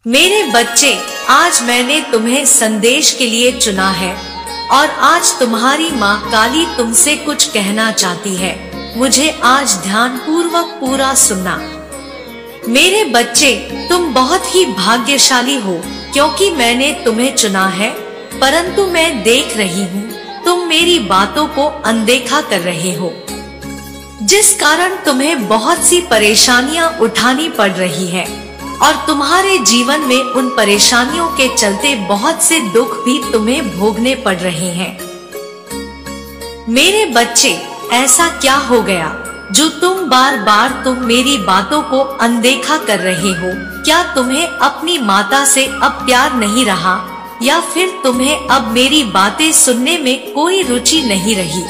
मेरे बच्चे, आज मैंने तुम्हें संदेश के लिए चुना है और आज तुम्हारी माँ काली तुमसे कुछ कहना चाहती है। मुझे आज ध्यान पूर्वक पूरा सुनना। मेरे बच्चे, तुम बहुत ही भाग्यशाली हो क्योंकि मैंने तुम्हें चुना है, परंतु मैं देख रही हूँ तुम मेरी बातों को अनदेखा कर रहे हो, जिस कारण तुम्हें बहुत सी परेशानियां उठानी पड़ रही है और तुम्हारे जीवन में उन परेशानियों के चलते बहुत से दुख भी तुम्हें भोगने पड़ रहे हैं। मेरे बच्चे, ऐसा क्या हो गया जो तुम बार बार मेरी बातों को अनदेखा कर रहे हो? क्या तुम्हें अपनी माता से अब प्यार नहीं रहा या फिर तुम्हें अब मेरी बातें सुनने में कोई रुचि नहीं रही?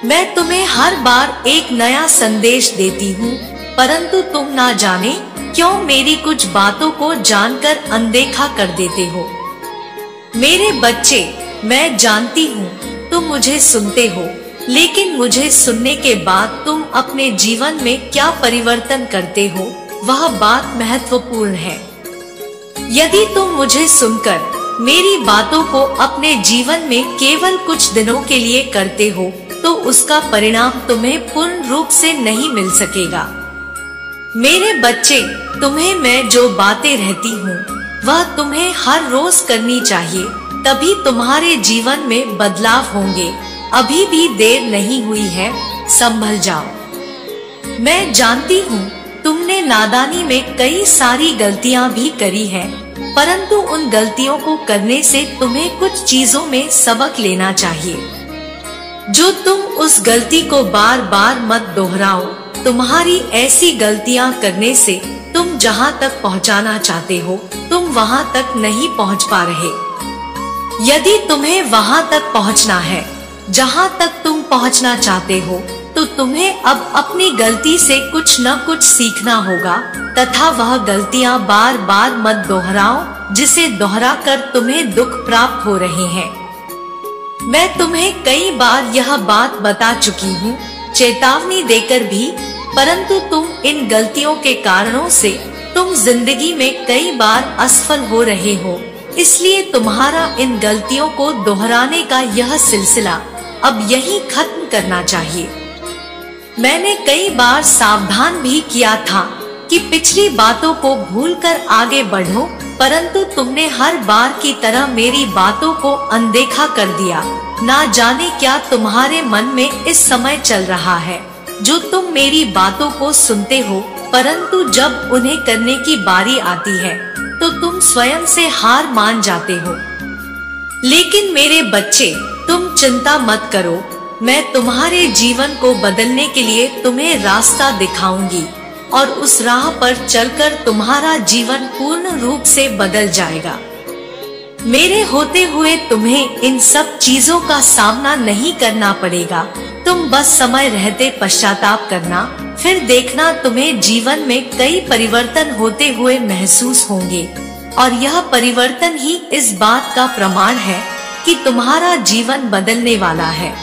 मैं तुम्हें हर बार एक नया संदेश देती हूँ, परंतु तुम ना जाने क्यों मेरी कुछ बातों को जानकर अनदेखा कर देते हो। मेरे बच्चे, मैं जानती हूँ तुम मुझे सुनते हो, लेकिन मुझे सुनने के बाद तुम अपने जीवन में क्या परिवर्तन करते हो, वह बात महत्वपूर्ण है। यदि तुम मुझे सुनकर मेरी बातों को अपने जीवन में केवल कुछ दिनों के लिए करते हो, तो उसका परिणाम तुम्हें पूर्ण रूप से नहीं मिल सकेगा। मेरे बच्चे, तुम्हें मैं जो बातें रहती हूँ वह तुम्हें हर रोज करनी चाहिए, तभी तुम्हारे जीवन में बदलाव होंगे। अभी भी देर नहीं हुई है, संभल जाओ। मैं जानती हूँ तुमने नादानी में कई सारी गलतियाँ भी करी हैं, परंतु उन गलतियों को करने से तुम्हें कुछ चीजों में सबक लेना चाहिए। जो तुम उस गलती को बार बार मत दोहराओ। तुम्हारी ऐसी गलतियां करने से तुम जहां तक पहुंचाना चाहते हो, तुम वहां तक नहीं पहुंच पा रहे। यदि तुम्हें वहां तक पहुंचना है जहां तक तुम पहुंचना चाहते हो, तो तुम्हें अब अपनी गलती से कुछ न कुछ सीखना होगा तथा वह गलतियां बार बार मत दोहराओ, जिसे दोहरा कर तुम्हें दुख प्राप्त हो रहे हैं। मैं तुम्हें कई बार यह बात बता चुकी हूँ, चेतावनी देकर भी, परंतु तुम इन गलतियों के कारणों से तुम जिंदगी में कई बार असफल हो रहे हो। इसलिए तुम्हारा इन गलतियों को दोहराने का यह सिलसिला अब यहीं खत्म करना चाहिए। मैंने कई बार सावधान भी किया था कि पिछली बातों को भूलकर आगे बढ़ो, परंतु तुमने हर बार की तरह मेरी बातों को अनदेखा कर दिया। ना जाने क्या तुम्हारे मन में इस समय चल रहा है, जो तुम मेरी बातों को सुनते हो, परंतु जब उन्हें करने की बारी आती है तो तुम स्वयं से हार मान जाते हो। लेकिन मेरे बच्चे, तुम चिंता मत करो, मैं तुम्हारे जीवन को बदलने के लिए तुम्हें रास्ता दिखाऊंगी और उस राह पर चलकर तुम्हारा जीवन पूर्ण रूप से बदल जाएगा। मेरे होते हुए तुम्हें इन सब चीजों का सामना नहीं करना पड़ेगा। तुम बस समय रहते पश्चाताप करना, फिर देखना तुम्हें जीवन में कई परिवर्तन होते हुए महसूस होंगे और यह परिवर्तन ही इस बात का प्रमाण है कि तुम्हारा जीवन बदलने वाला है।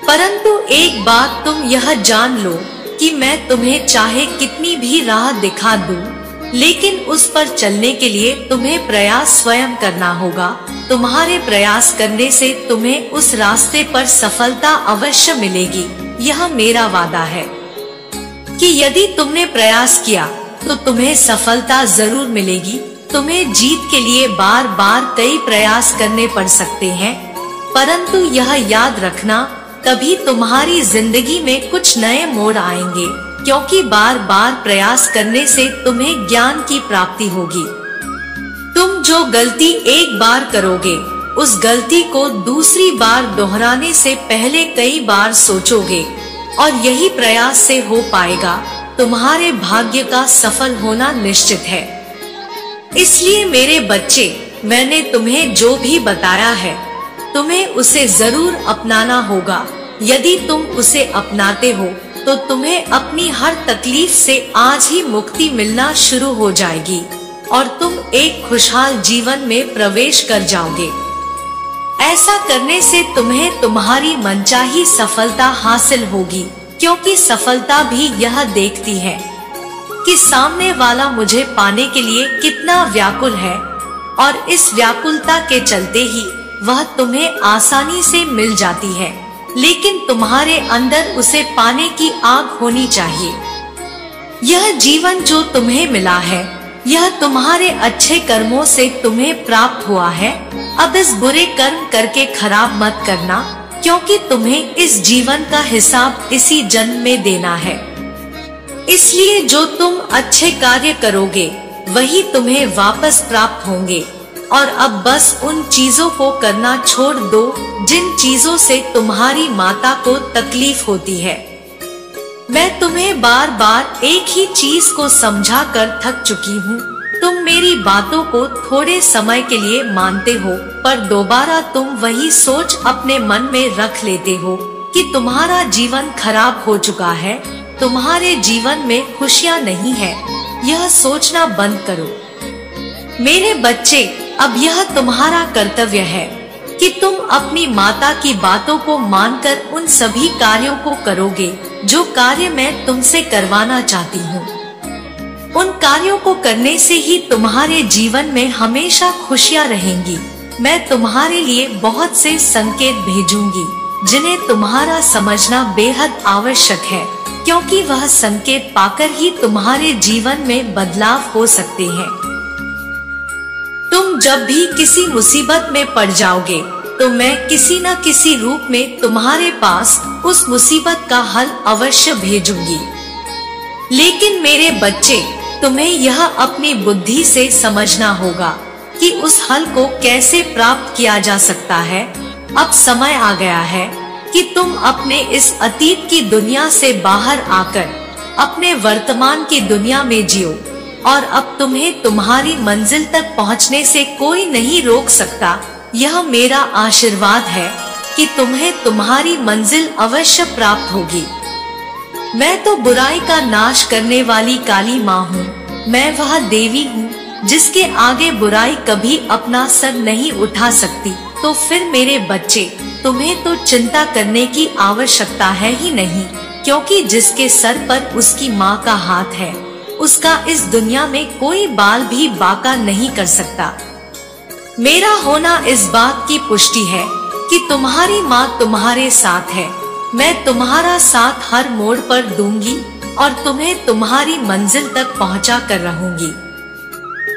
परंतु एक बात तुम यह जान लो कि मैं तुम्हें चाहे कितनी भी राह दिखा दूं, लेकिन उस पर चलने के लिए तुम्हें प्रयास स्वयं करना होगा। तुम्हारे प्रयास करने से तुम्हें उस रास्ते पर सफलता अवश्य मिलेगी। यह मेरा वादा है कि यदि तुमने प्रयास किया तो तुम्हें सफलता जरूर मिलेगी। तुम्हें जीत के लिए बार बार कई प्रयास करने पड़ सकते हैं, परंतु यह याद रखना, तभी तुम्हारी जिंदगी में कुछ नए मोड़ आएंगे, क्योंकि बार बार प्रयास करने से तुम्हें ज्ञान की प्राप्ति होगी। तुम जो गलती एक बार करोगे, उस गलती को दूसरी बार दोहराने से पहले कई बार सोचोगे और यही प्रयास से हो पाएगा। तुम्हारे भाग्य का सफल होना निश्चित है। इसलिए मेरे बच्चे, मैंने तुम्हें जो भी बताया है, तुम्हें उसे जरूर अपनाना होगा। यदि तुम उसे अपनाते हो तो तुम्हें अपनी हर तकलीफ से आज ही मुक्ति मिलना शुरू हो जाएगी और तुम एक खुशहाल जीवन में प्रवेश कर जाओगे। ऐसा करने से तुम्हें तुम्हारी मनचाही सफलता हासिल होगी, क्योंकि सफलता भी यह देखती है कि सामने वाला मुझे पाने के लिए कितना व्याकुल है, और इस व्याकुलता के चलते ही वह तुम्हें आसानी से मिल जाती है, लेकिन तुम्हारे अंदर उसे पाने की आग होनी चाहिए। यह जीवन जो तुम्हें मिला है, यह तुम्हारे अच्छे कर्मों से तुम्हें प्राप्त हुआ है। अब इस बुरे कर्म करके खराब मत करना, क्योंकि तुम्हें इस जीवन का हिसाब इसी जन्म में देना है। इसलिए जो तुम अच्छे कार्य करोगे वही तुम्हें वापस प्राप्त होंगे, और अब बस उन चीजों को करना छोड़ दो जिन चीजों से तुम्हारी माता को तकलीफ होती है। मैं तुम्हें बार बार एक ही चीज को समझा कर थक चुकी हूँ। तुम मेरी बातों को थोड़े समय के लिए मानते हो, पर दोबारा तुम वही सोच अपने मन में रख लेते हो कि तुम्हारा जीवन खराब हो चुका है, तुम्हारे जीवन में खुशियाँ नहीं है। यह सोचना बंद करो मेरे बच्चे। अब यह तुम्हारा कर्तव्य है कि तुम अपनी माता की बातों को मानकर उन सभी कार्यों को करोगे जो कार्य मैं तुमसे करवाना चाहती हूँ। उन कार्यों को करने से ही तुम्हारे जीवन में हमेशा खुशियाँ रहेंगी। मैं तुम्हारे लिए बहुत से संकेत भेजूंगी जिन्हें तुम्हारा समझना बेहद आवश्यक है, क्योंकि वह संकेत पाकर ही तुम्हारे जीवन में बदलाव हो सकते हैं। तुम जब भी किसी मुसीबत में पड़ जाओगे तो मैं किसी न किसी रूप में तुम्हारे पास उस मुसीबत का हल अवश्य भेजूंगी। लेकिन मेरे बच्चे, तुम्हें यह अपनी बुद्धि से समझना होगा कि उस हल को कैसे प्राप्त किया जा सकता है। अब समय आ गया है कि तुम अपने इस अतीत की दुनिया से बाहर आकर अपने वर्तमान की दुनिया में जियो, और अब तुम्हें तुम्हारी मंजिल तक पहुंचने से कोई नहीं रोक सकता। यह मेरा आशीर्वाद है कि तुम्हें तुम्हारी मंजिल अवश्य प्राप्त होगी। मैं तो बुराई का नाश करने वाली काली माँ हूँ। मैं वह देवी हूँ जिसके आगे बुराई कभी अपना सर नहीं उठा सकती। तो फिर मेरे बच्चे, तुम्हें तो चिंता करने की आवश्यकता है ही नहीं, क्योंकि जिसके सर पर उसकी माँ का हाथ है, उसका इस दुनिया में कोई बाल भी बांका नहीं कर सकता। मेरा होना इस बात की पुष्टि है कि तुम्हारी माँ तुम्हारे साथ है। मैं तुम्हारा साथ हर मोड़ पर दूंगी और तुम्हें तुम्हारी मंजिल तक पहुँचा कर रहूंगी।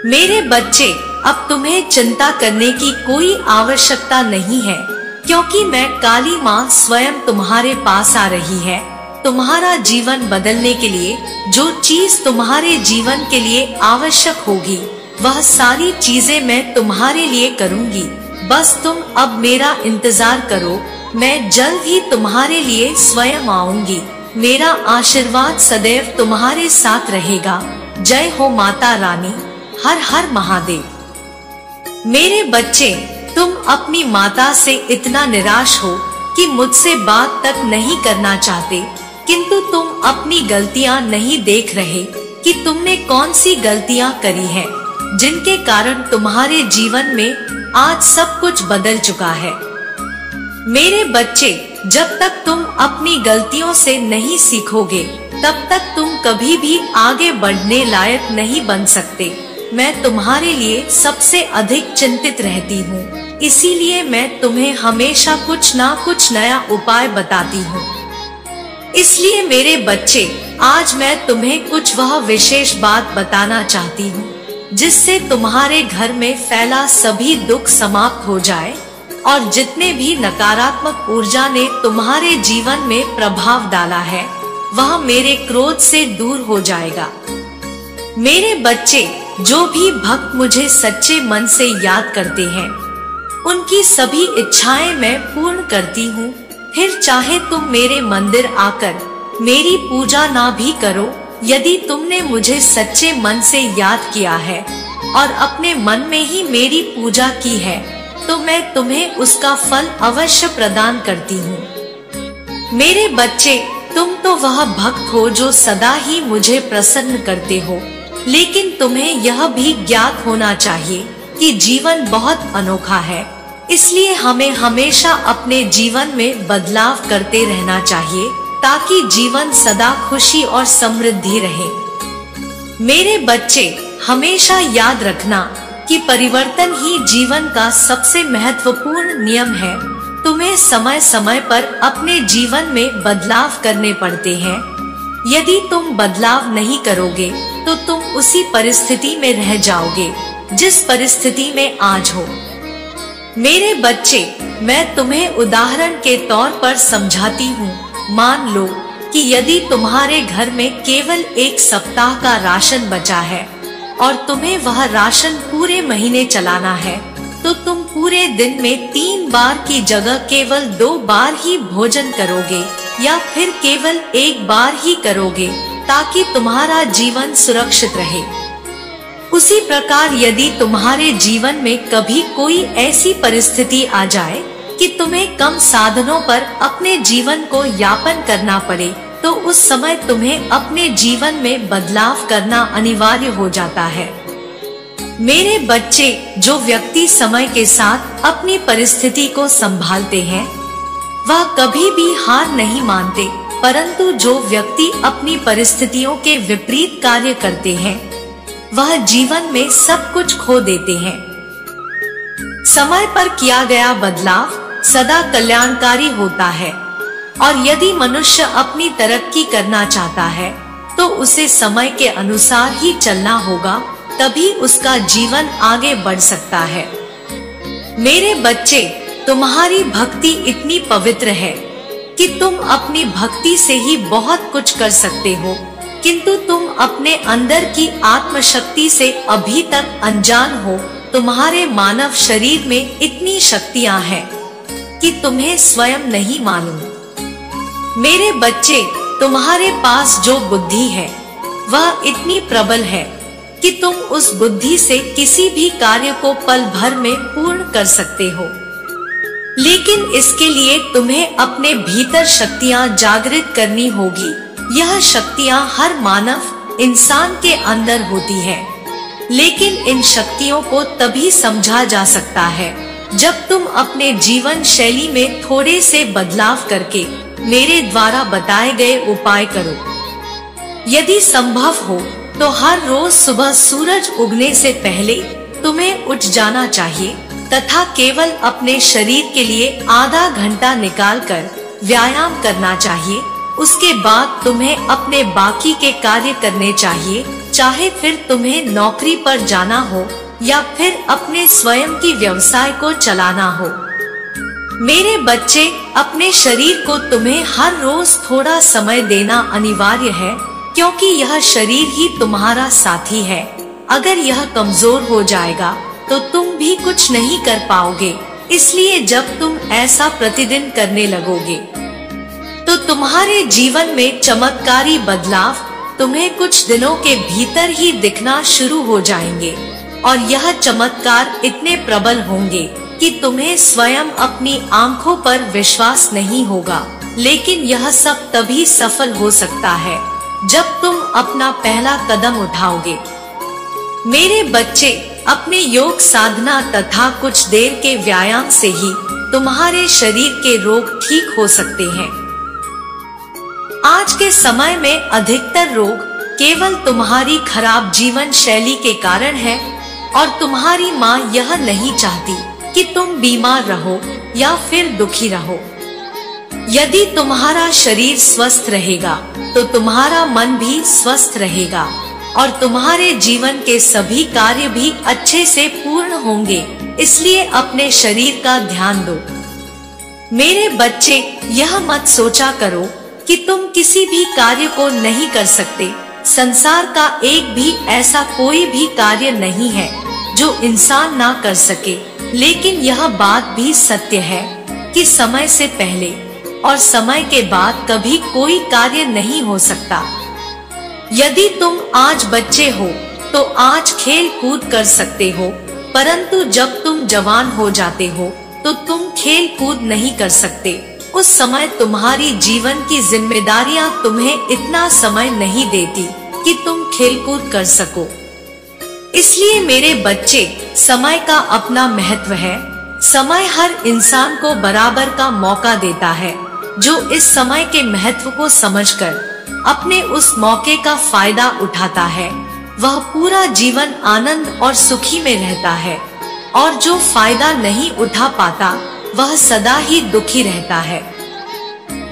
मेरे बच्चे, अब तुम्हें चिंता करने की कोई आवश्यकता नहीं है, क्योंकि मैं काली माँ स्वयं तुम्हारे पास आ रही है। तुम्हारा जीवन बदलने के लिए जो चीज तुम्हारे जीवन के लिए आवश्यक होगी, वह सारी चीजें मैं तुम्हारे लिए करूंगी। बस तुम अब मेरा इंतजार करो। मैं जल्द ही तुम्हारे लिए स्वयं आऊंगी। मेरा आशीर्वाद सदैव तुम्हारे साथ रहेगा। जय हो माता रानी। हर हर महादेव। मेरे बच्चे, तुम अपनी माता से इतना निराश हो कि मुझसे बात तक नहीं करना चाहते, किंतु तुम अपनी गलतियां नहीं देख रहे कि तुमने कौन सी गलतियां करी हैं, जिनके कारण तुम्हारे जीवन में आज सब कुछ बदल चुका है। मेरे बच्चे, जब तक तुम अपनी गलतियों से नहीं सीखोगे, तब तक तुम कभी भी आगे बढ़ने लायक नहीं बन सकते। मैं तुम्हारे लिए सबसे अधिक चिंतित रहती हूँ, इसीलिए मैं तुम्हें हमेशा कुछ ना कुछ नया उपाय बताती हूँ। इसलिए मेरे बच्चे, आज मैं तुम्हें कुछ वह विशेष बात बताना चाहती हूँ जिससे तुम्हारे घर में फैला सभी दुख समाप्त हो जाए और जितने भी नकारात्मक ऊर्जा ने तुम्हारे जीवन में प्रभाव डाला है, वह मेरे क्रोध से दूर हो जाएगा। मेरे बच्चे, जो भी भक्त मुझे सच्चे मन से याद करते हैं, उनकी सभी इच्छाएं मैं पूर्ण करती हूँ। फिर चाहे तुम मेरे मंदिर आकर मेरी पूजा ना भी करो, यदि तुमने मुझे सच्चे मन से याद किया है और अपने मन में ही मेरी पूजा की है, तो मैं तुम्हें उसका फल अवश्य प्रदान करती हूँ। मेरे बच्चे, तुम तो वह भक्त हो जो सदा ही मुझे प्रसन्न करते हो, लेकिन तुम्हें यह भी ज्ञात होना चाहिए कि जीवन बहुत अनोखा है। इसलिए हमें हमेशा अपने जीवन में बदलाव करते रहना चाहिए, ताकि जीवन सदा खुशी और समृद्धि रहे। मेरे बच्चे, हमेशा याद रखना कि परिवर्तन ही जीवन का सबसे महत्वपूर्ण नियम है। तुम्हें समय समय पर अपने जीवन में बदलाव करने पड़ते हैं। यदि तुम बदलाव नहीं करोगे तो तुम उसी परिस्थिति में रह जाओगे जिस परिस्थिति में आज हो। मेरे बच्चे, मैं तुम्हें उदाहरण के तौर पर समझाती हूँ। मान लो कि यदि तुम्हारे घर में केवल 1 सप्ताह का राशन बचा है और तुम्हें वह राशन पूरे महीने चलाना है, तो तुम पूरे दिन में 3 बार की जगह केवल 2 बार ही भोजन करोगे या फिर केवल 1 बार ही करोगे ताकि तुम्हारा जीवन सुरक्षित रहे। उसी प्रकार यदि तुम्हारे जीवन में कभी कोई ऐसी परिस्थिति आ जाए कि तुम्हें कम साधनों पर अपने जीवन को यापन करना पड़े, तो उस समय तुम्हें अपने जीवन में बदलाव करना अनिवार्य हो जाता है। मेरे बच्चे, जो व्यक्ति समय के साथ अपनी परिस्थिति को संभालते हैं वह कभी भी हार नहीं मानते, परंतु जो व्यक्ति अपनी परिस्थितियों के विपरीत कार्य करते हैं वह जीवन में सब कुछ खो देते हैं। समय पर किया गया बदलाव सदा कल्याणकारी होता है और यदि मनुष्य अपनी तरक्की करना चाहता है तो उसे समय के अनुसार ही चलना होगा, तभी उसका जीवन आगे बढ़ सकता है। मेरे बच्चे, तुम्हारी भक्ति इतनी पवित्र है कि तुम अपनी भक्ति से ही बहुत कुछ कर सकते हो, किंतु तुम अपने अंदर की आत्मशक्ति से अभी तक अनजान हो। तुम्हारे मानव शरीर में इतनी शक्तियां हैं कि तुम्हें स्वयं नहीं मालूम। मेरे बच्चे, तुम्हारे पास जो बुद्धि है वह इतनी प्रबल है कि तुम उस बुद्धि से किसी भी कार्य को पल भर में पूर्ण कर सकते हो, लेकिन इसके लिए तुम्हें अपने भीतर शक्तियां जागृत करनी होगी। यह शक्तियां हर मानव इंसान के अंदर होती है, लेकिन इन शक्तियों को तभी समझा जा सकता है जब तुम अपने जीवन शैली में थोड़े से बदलाव करके मेरे द्वारा बताए गए उपाय करो। यदि संभव हो तो हर रोज सुबह सूरज उगने से पहले तुम्हें उठ जाना चाहिए तथा केवल अपने शरीर के लिए आधा घंटा निकालकर व्यायाम करना चाहिए। उसके बाद तुम्हें अपने बाकी के कार्य करने चाहिए, चाहे फिर तुम्हें नौकरी पर जाना हो या फिर अपने स्वयं की व्यवसाय को चलाना हो। मेरे बच्चे, अपने शरीर को तुम्हें हर रोज थोड़ा समय देना अनिवार्य है, क्योंकि यह शरीर ही तुम्हारा साथी है। अगर यह कमजोर हो जाएगा तो तुम भी कुछ नहीं कर पाओगे। इसलिए जब तुम ऐसा प्रतिदिन करने लगोगे तो तुम्हारे जीवन में चमत्कारी बदलाव तुम्हें कुछ दिनों के भीतर ही दिखना शुरू हो जाएंगे और यह चमत्कार इतने प्रबल होंगे कि तुम्हें स्वयं अपनी आंखों पर विश्वास नहीं होगा। लेकिन यह सब तभी सफल हो सकता है जब तुम अपना पहला कदम उठाओगे। मेरे बच्चे, अपने योग साधना तथा कुछ देर के व्यायाम से ही तुम्हारे शरीर के रोग ठीक हो सकते हैं। आज के समय में अधिकतर रोग केवल तुम्हारी खराब जीवन शैली के कारण है और तुम्हारी माँ यह नहीं चाहती कि तुम बीमार रहो या फिर दुखी रहो। यदि तुम्हारा शरीर स्वस्थ रहेगा तो तुम्हारा मन भी स्वस्थ रहेगा और तुम्हारे जीवन के सभी कार्य भी अच्छे से पूर्ण होंगे। इसलिए अपने शरीर का ध्यान दो। मेरे बच्चे, यह मत सोचा करो कि तुम किसी भी कार्य को नहीं कर सकते। संसार का एक भी ऐसा कोई भी कार्य नहीं है जो इंसान ना कर सके, लेकिन यह बात भी सत्य है कि समय से पहले और समय के बाद कभी कोई कार्य नहीं हो सकता। यदि तुम आज बच्चे हो तो आज खेल कूद कर सकते हो, परंतु जब तुम जवान हो जाते हो तो तुम खेल कूद नहीं कर सकते। उस समय तुम्हारी जीवन की जिम्मेदारियां तुम्हें इतना समय नहीं देती कि तुम खेलकूद कर सको। इसलिए मेरे बच्चे, समय का अपना महत्व है। समय हर इंसान को बराबर का मौका देता है। जो इस समय के महत्व को समझकर अपने उस मौके का फायदा उठाता है वह पूरा जीवन आनंद और सुखी में रहता है, और जो फायदा नहीं उठा पाता वह सदा ही दुखी रहता है।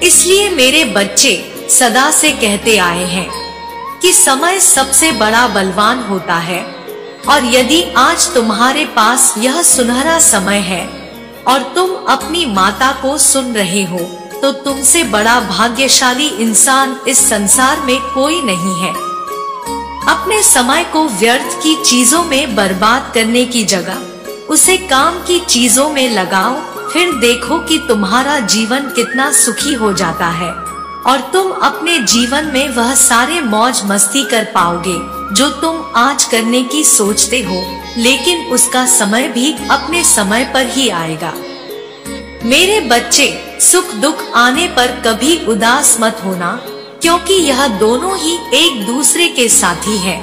इसलिए मेरे बच्चे सदा से कहते आए हैं कि समय सबसे बड़ा बलवान होता है, और यदि आज तुम्हारे पास यह सुनहरा समय है और तुम अपनी माता को सुन रहे हो, तो तुमसे बड़ा भाग्यशाली इंसान इस संसार में कोई नहीं है। अपने समय को व्यर्थ की चीजों में बर्बाद करने की जगह उसे काम की चीजों में लगाओ, फिर देखो कि तुम्हारा जीवन कितना सुखी हो जाता है, और तुम अपने जीवन में वह सारे मौज मस्ती कर पाओगे जो तुम आज करने की सोचते हो, लेकिन उसका समय भी अपने समय पर ही आएगा। मेरे बच्चे, सुख दुख आने पर कभी उदास मत होना, क्योंकि यह दोनों ही एक दूसरे के साथी हैं,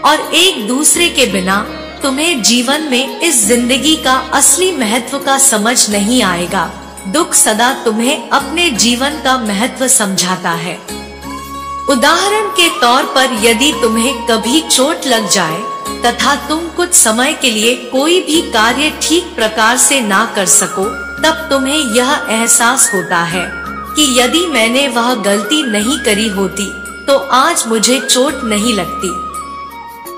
और एक दूसरे के बिना तुम्हें जीवन में इस जिंदगी का असली महत्व का समझ नहीं आएगा। दुख सदा तुम्हें अपने जीवन का महत्व समझाता है। उदाहरण के तौर पर यदि तुम्हें कभी चोट लग जाए तथा तुम कुछ समय के लिए कोई भी कार्य ठीक प्रकार से ना कर सको, तब तुम्हें यह एहसास होता है कि यदि मैंने वह गलती नहीं करी होती तो आज मुझे चोट नहीं लगती।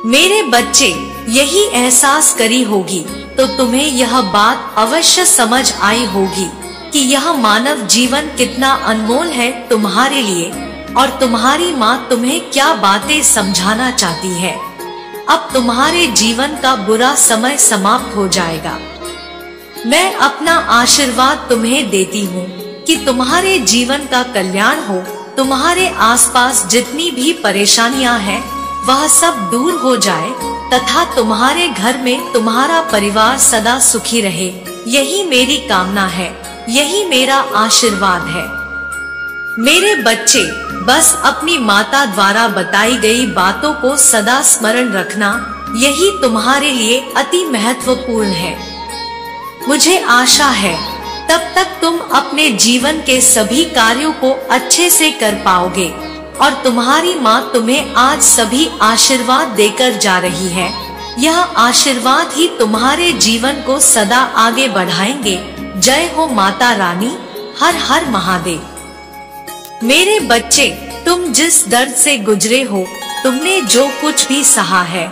मेरे बच्चे, यही एहसास करी होगी तो तुम्हें यह बात अवश्य समझ आई होगी कि यह मानव जीवन कितना अनमोल है तुम्हारे लिए, और तुम्हारी माँ तुम्हें क्या बातें समझाना चाहती है। अब तुम्हारे जीवन का बुरा समय समाप्त हो जाएगा। मैं अपना आशीर्वाद तुम्हें देती हूँ कि तुम्हारे जीवन का कल्याण हो, तुम्हारे आसपास जितनी भी परेशानियां हैं वह सब दूर हो जाए, तथा तुम्हारे घर में तुम्हारा परिवार सदा सुखी रहे। यही मेरी कामना है, यही मेरा आशीर्वाद है। मेरे बच्चे, बस अपनी माता द्वारा बताई गई बातों को सदा स्मरण रखना, यही तुम्हारे लिए अति महत्वपूर्ण है। मुझे आशा है तब तक तुम अपने जीवन के सभी कार्यों को अच्छे से कर पाओगे, और तुम्हारी माँ तुम्हें आज सभी आशीर्वाद देकर जा रही है। यह आशीर्वाद ही तुम्हारे जीवन को सदा आगे बढ़ाएंगे। जय हो माता रानी, हर हर महादेव। मेरे बच्चे, तुम जिस दर्द से गुजरे हो, तुमने जो कुछ भी सहा है,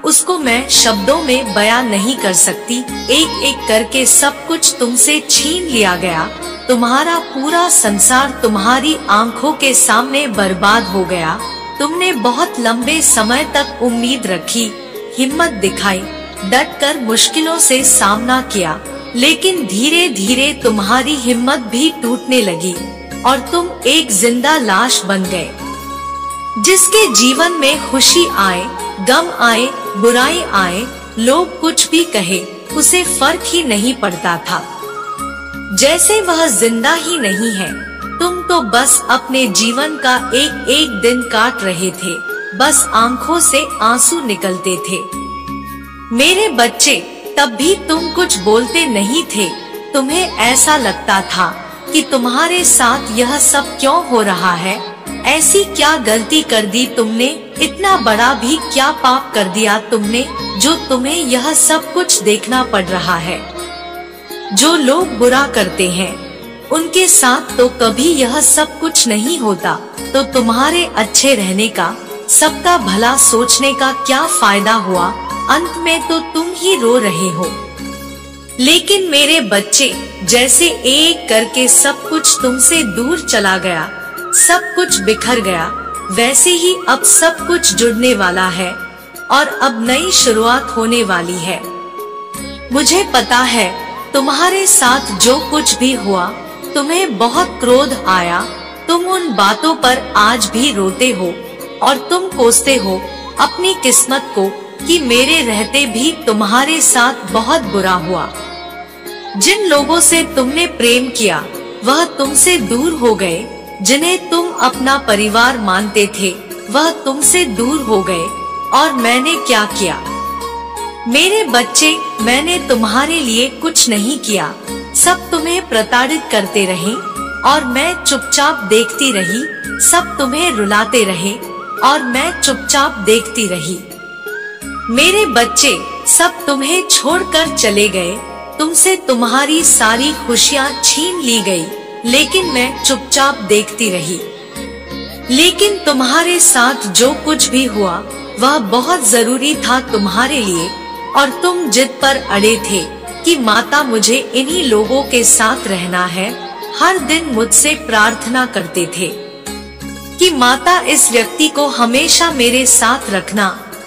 उसको मैं शब्दों में बयां नहीं कर सकती। एक एक करके सब कुछ तुमसे छीन लिया गया, तुम्हारा पूरा संसार तुम्हारी आंखों के सामने बर्बाद हो गया। तुमने बहुत लंबे समय तक उम्मीद रखी, हिम्मत दिखाई, डट कर मुश्किलों से सामना किया, लेकिन धीरे धीरे तुम्हारी हिम्मत भी टूटने लगी और तुम एक जिंदा लाश बन गए। जिसके जीवन में खुशी आए, गम आए, बुराई आए, लोग कुछ भी कहे, उसे फर्क ही नहीं पड़ता था, जैसे वह जिंदा ही नहीं है। तुम तो बस अपने जीवन का एक एक दिन काट रहे थे, बस आंखों से आंसू निकलते थे। मेरे बच्चे, तब भी तुम कुछ बोलते नहीं थे। तुम्हें ऐसा लगता था कि तुम्हारे साथ यह सब क्यों हो रहा है, ऐसी क्या गलती कर दी तुमने, इतना बड़ा भी क्या पाप कर दिया तुमने, जो तुम्हें यह सब कुछ देखना पड़ रहा है। जो लोग बुरा करते हैं उनके साथ तो कभी यह सब कुछ नहीं होता, तो तुम्हारे अच्छे रहने का, सबका भला सोचने का क्या फायदा हुआ, अंत में तो तुम ही रो रहे हो। लेकिन मेरे बच्चे, जैसे एक करके सब कुछ तुमसे दूर चला गया, सब कुछ बिखर गया, वैसे ही अब सब कुछ जुड़ने वाला है और अब नई शुरुआत होने वाली है। मुझे पता है तुम्हारे साथ जो कुछ भी हुआ, तुम्हें बहुत क्रोध आया, तुम उन बातों पर आज भी रोते हो और तुम कोसते हो अपनी किस्मत को कि मेरे रहते भी तुम्हारे साथ बहुत बुरा हुआ। जिन लोगों से तुमने प्रेम किया वह तुमसे दूर हो गए, जिन्हें तुम अपना परिवार मानते थे वह तुमसे दूर हो गए, और मैंने क्या किया? मेरे बच्चे, मैंने तुम्हारे लिए कुछ नहीं किया, सब तुम्हें प्रताड़ित करते रहे और मैं चुपचाप देखती रही, सब तुम्हें रुलाते रहे और मैं चुपचाप देखती रही। मेरे बच्चे सब तुम्हें छोड़कर चले गए, तुमसे तुम्हारी सारी खुशियाँ छीन ली गई, लेकिन मैं चुपचाप देखती रही। लेकिन तुम्हारे साथ जो कुछ भी हुआ वह बहुत जरूरी था तुम्हारे लिए, और तुम जिद पर अड़े थे कि माता मुझे इन्हीं लोगों के साथ रहना है। हर दिन मुझसे प्रार्थना करते थे कि माता इस व्यक्ति को हमेशा मेरे साथ रखना,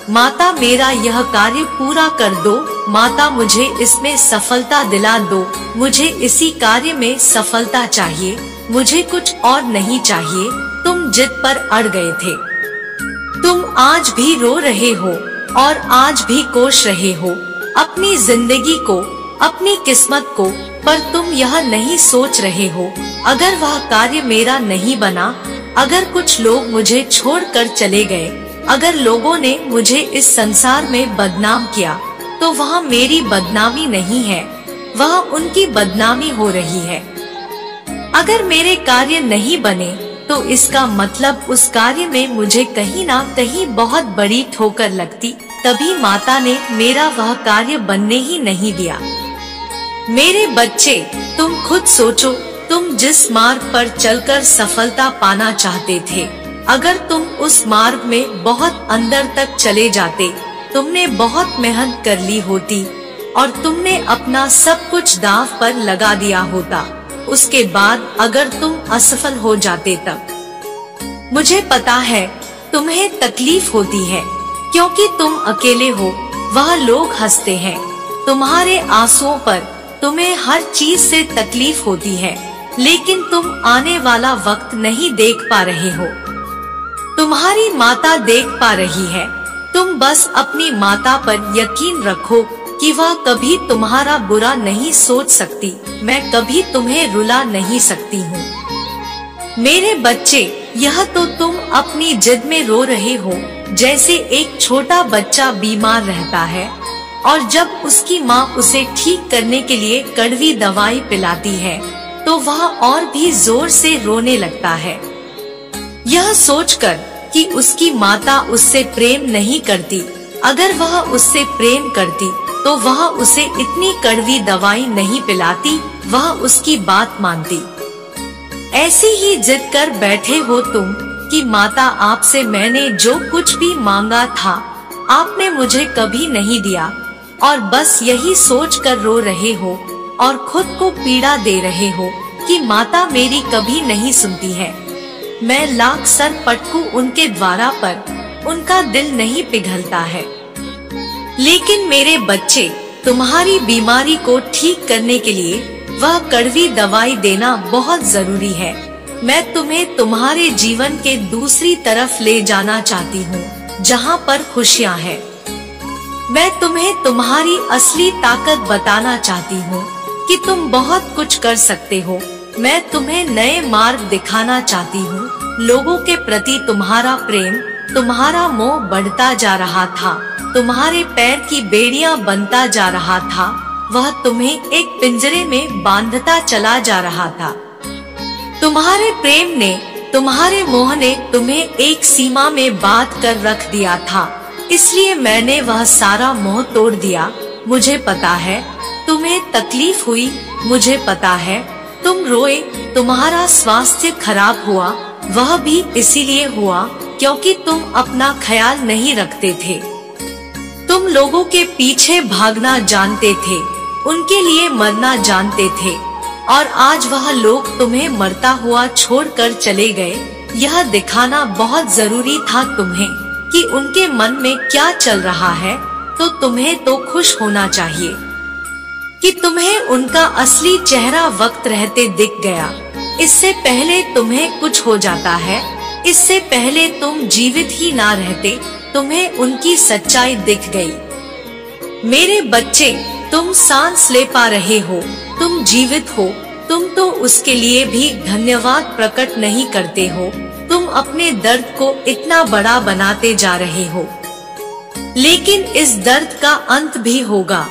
माता मेरा यह कार्य पूरा कर दो, माता मुझे इसमें सफलता दिला दो, मुझे इसी कार्य में सफलता चाहिए, मुझे कुछ और नहीं चाहिए। तुम जिद पर अड़ गए थे। तुम आज भी रो रहे हो और आज भी कोस रहे हो अपनी जिंदगी को, अपनी किस्मत को, पर तुम यह नहीं सोच रहे हो अगर वह कार्य मेरा नहीं बना, अगर कुछ लोग मुझे छोड़कर चले गए, अगर लोगों ने मुझे इस संसार में बदनाम किया, तो वह मेरी बदनामी नहीं है, वह उनकी बदनामी हो रही है। अगर मेरे कार्य नहीं बने तो इसका मतलब उस कार्य में मुझे कहीं ना कहीं बहुत बड़ी ठोकर लगती, तभी माता ने मेरा वह कार्य बनने ही नहीं दिया। मेरे बच्चे, तुम खुद सोचो, तुम जिस मार्ग पर चलकर सफलता पाना चाहते थे, अगर तुम उस मार्ग में बहुत अंदर तक चले जाते, तुमने बहुत मेहनत कर ली होती और तुमने अपना सब कुछ दांव पर लगा दिया होता, उसके बाद अगर तुम असफल हो जाते तब मुझे पता है तुम्हें तकलीफ होती है, क्योंकि तुम अकेले हो, वह लोग हंसते हैं, तुम्हारे आंसुओं पर तुम्हें हर चीज से तकलीफ होती है, लेकिन तुम आने वाला वक्त नहीं देख पा रहे हो। तुम्हारी माता देख पा रही है, तुम बस अपनी माता पर यकीन रखो कि वह कभी तुम्हारा बुरा नहीं सोच सकती, मैं कभी तुम्हें रुला नहीं सकती हूँ। मेरे बच्चे, यह तो तुम अपनी जिद में रो रहे हो, जैसे एक छोटा बच्चा बीमार रहता है और जब उसकी माँ उसे ठीक करने के लिए कड़वी दवाई पिलाती है तो वह और भी जोर से रोने लगता है, यह सोचकर कि उसकी माता उससे प्रेम नहीं करती। अगर वह उससे प्रेम करती तो वह उसे इतनी कड़वी दवाई नहीं पिलाती, वह उसकी बात मानती। ऐसी ही जिद कर बैठे हो तुम कि माता आपसे मैंने जो कुछ भी मांगा था आपने मुझे कभी नहीं दिया, और बस यही सोच कर रो रहे हो और खुद को पीड़ा दे रहे हो कि माता मेरी कभी नहीं सुनती है। मैं लाख सर पटकूं उनके द्वारा पर उनका दिल नहीं पिघलता है। लेकिन मेरे बच्चे, तुम्हारी बीमारी को ठीक करने के लिए वह कड़वी दवाई देना बहुत जरूरी है। मैं तुम्हें तुम्हारे जीवन के दूसरी तरफ ले जाना चाहती हूँ, जहाँ पर खुशियाँ हैं। मैं तुम्हें तुम्हारी असली ताकत बताना चाहती हूँ कि तुम बहुत कुछ कर सकते हो। मैं तुम्हें नए मार्ग दिखाना चाहती हूँ। लोगों के प्रति तुम्हारा प्रेम, तुम्हारा मोह बढ़ता जा रहा था, तुम्हारे पैर की बेड़ियां बनता जा रहा था, वह तुम्हें एक पिंजरे में बांधता चला जा रहा था। तुम्हारे प्रेम ने, तुम्हारे मोह ने तुम्हें एक सीमा में बांध कर रख दिया था, इसलिए मैंने वह सारा मोह तोड़ दिया। मुझे पता है तुम्हें तकलीफ हुई, मुझे पता है तुम रोए, तुम्हारा स्वास्थ्य खराब हुआ, वह भी इसीलिए हुआ क्योंकि तुम अपना ख्याल नहीं रखते थे। तुम लोगों के पीछे भागना जानते थे, उनके लिए मरना जानते थे, और आज वह लोग तुम्हें मरता हुआ छोड़कर चले गए। यह दिखाना बहुत जरूरी था तुम्हें कि उनके मन में क्या चल रहा है, तो तुम्हें तो खुश होना चाहिए कि तुम्हें उनका असली चेहरा वक्त रहते दिख गया। इससे पहले तुम्हें कुछ हो जाता है, इससे पहले तुम जीवित ही ना रहते, तुम्हें उनकी सच्चाई दिख गई। मेरे बच्चे, तुम सांस ले पा रहे हो, तुम जीवित हो, तुम तो उसके लिए भी धन्यवाद प्रकट नहीं करते हो। तुम अपने दर्द को इतना बड़ा बनाते जा रहे हो, लेकिन इस दर्द का अंत भी होगा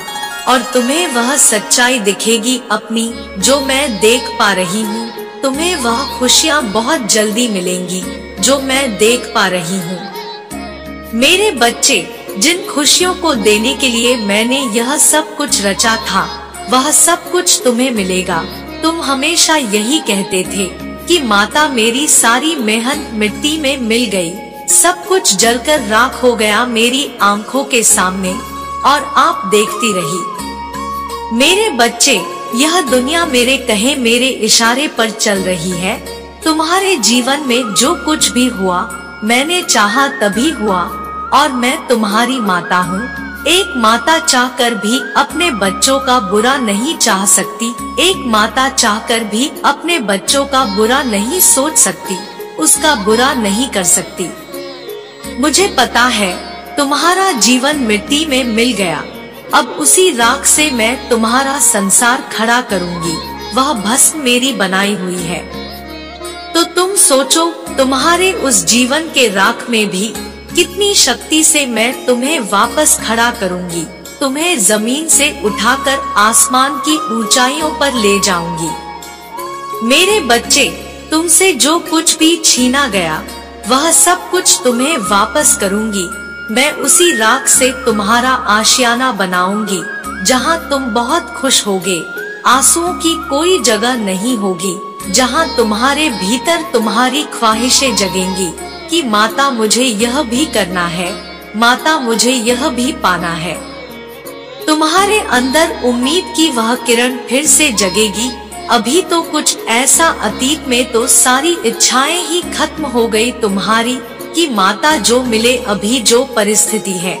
और तुम्हें वह सच्चाई दिखेगी अपनी, जो मैं देख पा रही हूँ। तुम्हें वह खुशियाँ बहुत जल्दी मिलेंगी जो मैं देख पा रही हूँ। मेरे बच्चे, जिन खुशियों को देने के लिए मैंने यह सब कुछ रचा था, वह सब कुछ तुम्हें मिलेगा। तुम हमेशा यही कहते थे कि माता, मेरी सारी मेहनत मिट्टी में मिल गई, सब कुछ जलकर राख हो गया मेरी आंखों के सामने, और आप देखती रही। मेरे बच्चे, यह दुनिया मेरे कहे मेरे इशारे पर चल रही है। तुम्हारे जीवन में जो कुछ भी हुआ, मैंने चाहा तभी हुआ, और मैं तुम्हारी माता हूँ। एक माता चाहकर भी अपने बच्चों का बुरा नहीं चाह सकती। एक माता चाहकर भी अपने बच्चों का बुरा नहीं सोच सकती, उसका बुरा नहीं कर सकती। मुझे पता है तुम्हारा जीवन मिट्टी में मिल गया, अब उसी राख से मैं तुम्हारा संसार खड़ा करूंगी। वह भस्म मेरी बनाई हुई है। तो तुम सोचो, तुम्हारे उस जीवन के राख में भी कितनी शक्ति से मैं तुम्हें वापस खड़ा करूंगी। तुम्हें जमीन से उठाकर आसमान की ऊंचाइयों पर ले जाऊंगी। मेरे बच्चे, तुमसे जो कुछ भी छीना गया, वह सब कुछ तुम्हें वापस करूंगी। मैं उसी राख से तुम्हारा आशियाना बनाऊंगी, जहां तुम बहुत खुश होगे। आंसुओं की कोई जगह नहीं होगी, जहां तुम्हारे भीतर तुम्हारी ख्वाहिशें जगेंगी कि माता, मुझे यह भी करना है, माता, मुझे यह भी पाना है। तुम्हारे अंदर उम्मीद की वह किरण फिर से जगेगी। अभी तो कुछ ऐसा, अतीत में तो सारी इच्छाएं ही खत्म हो गई तुम्हारी कि माता, जो मिले, अभी जो परिस्थिति है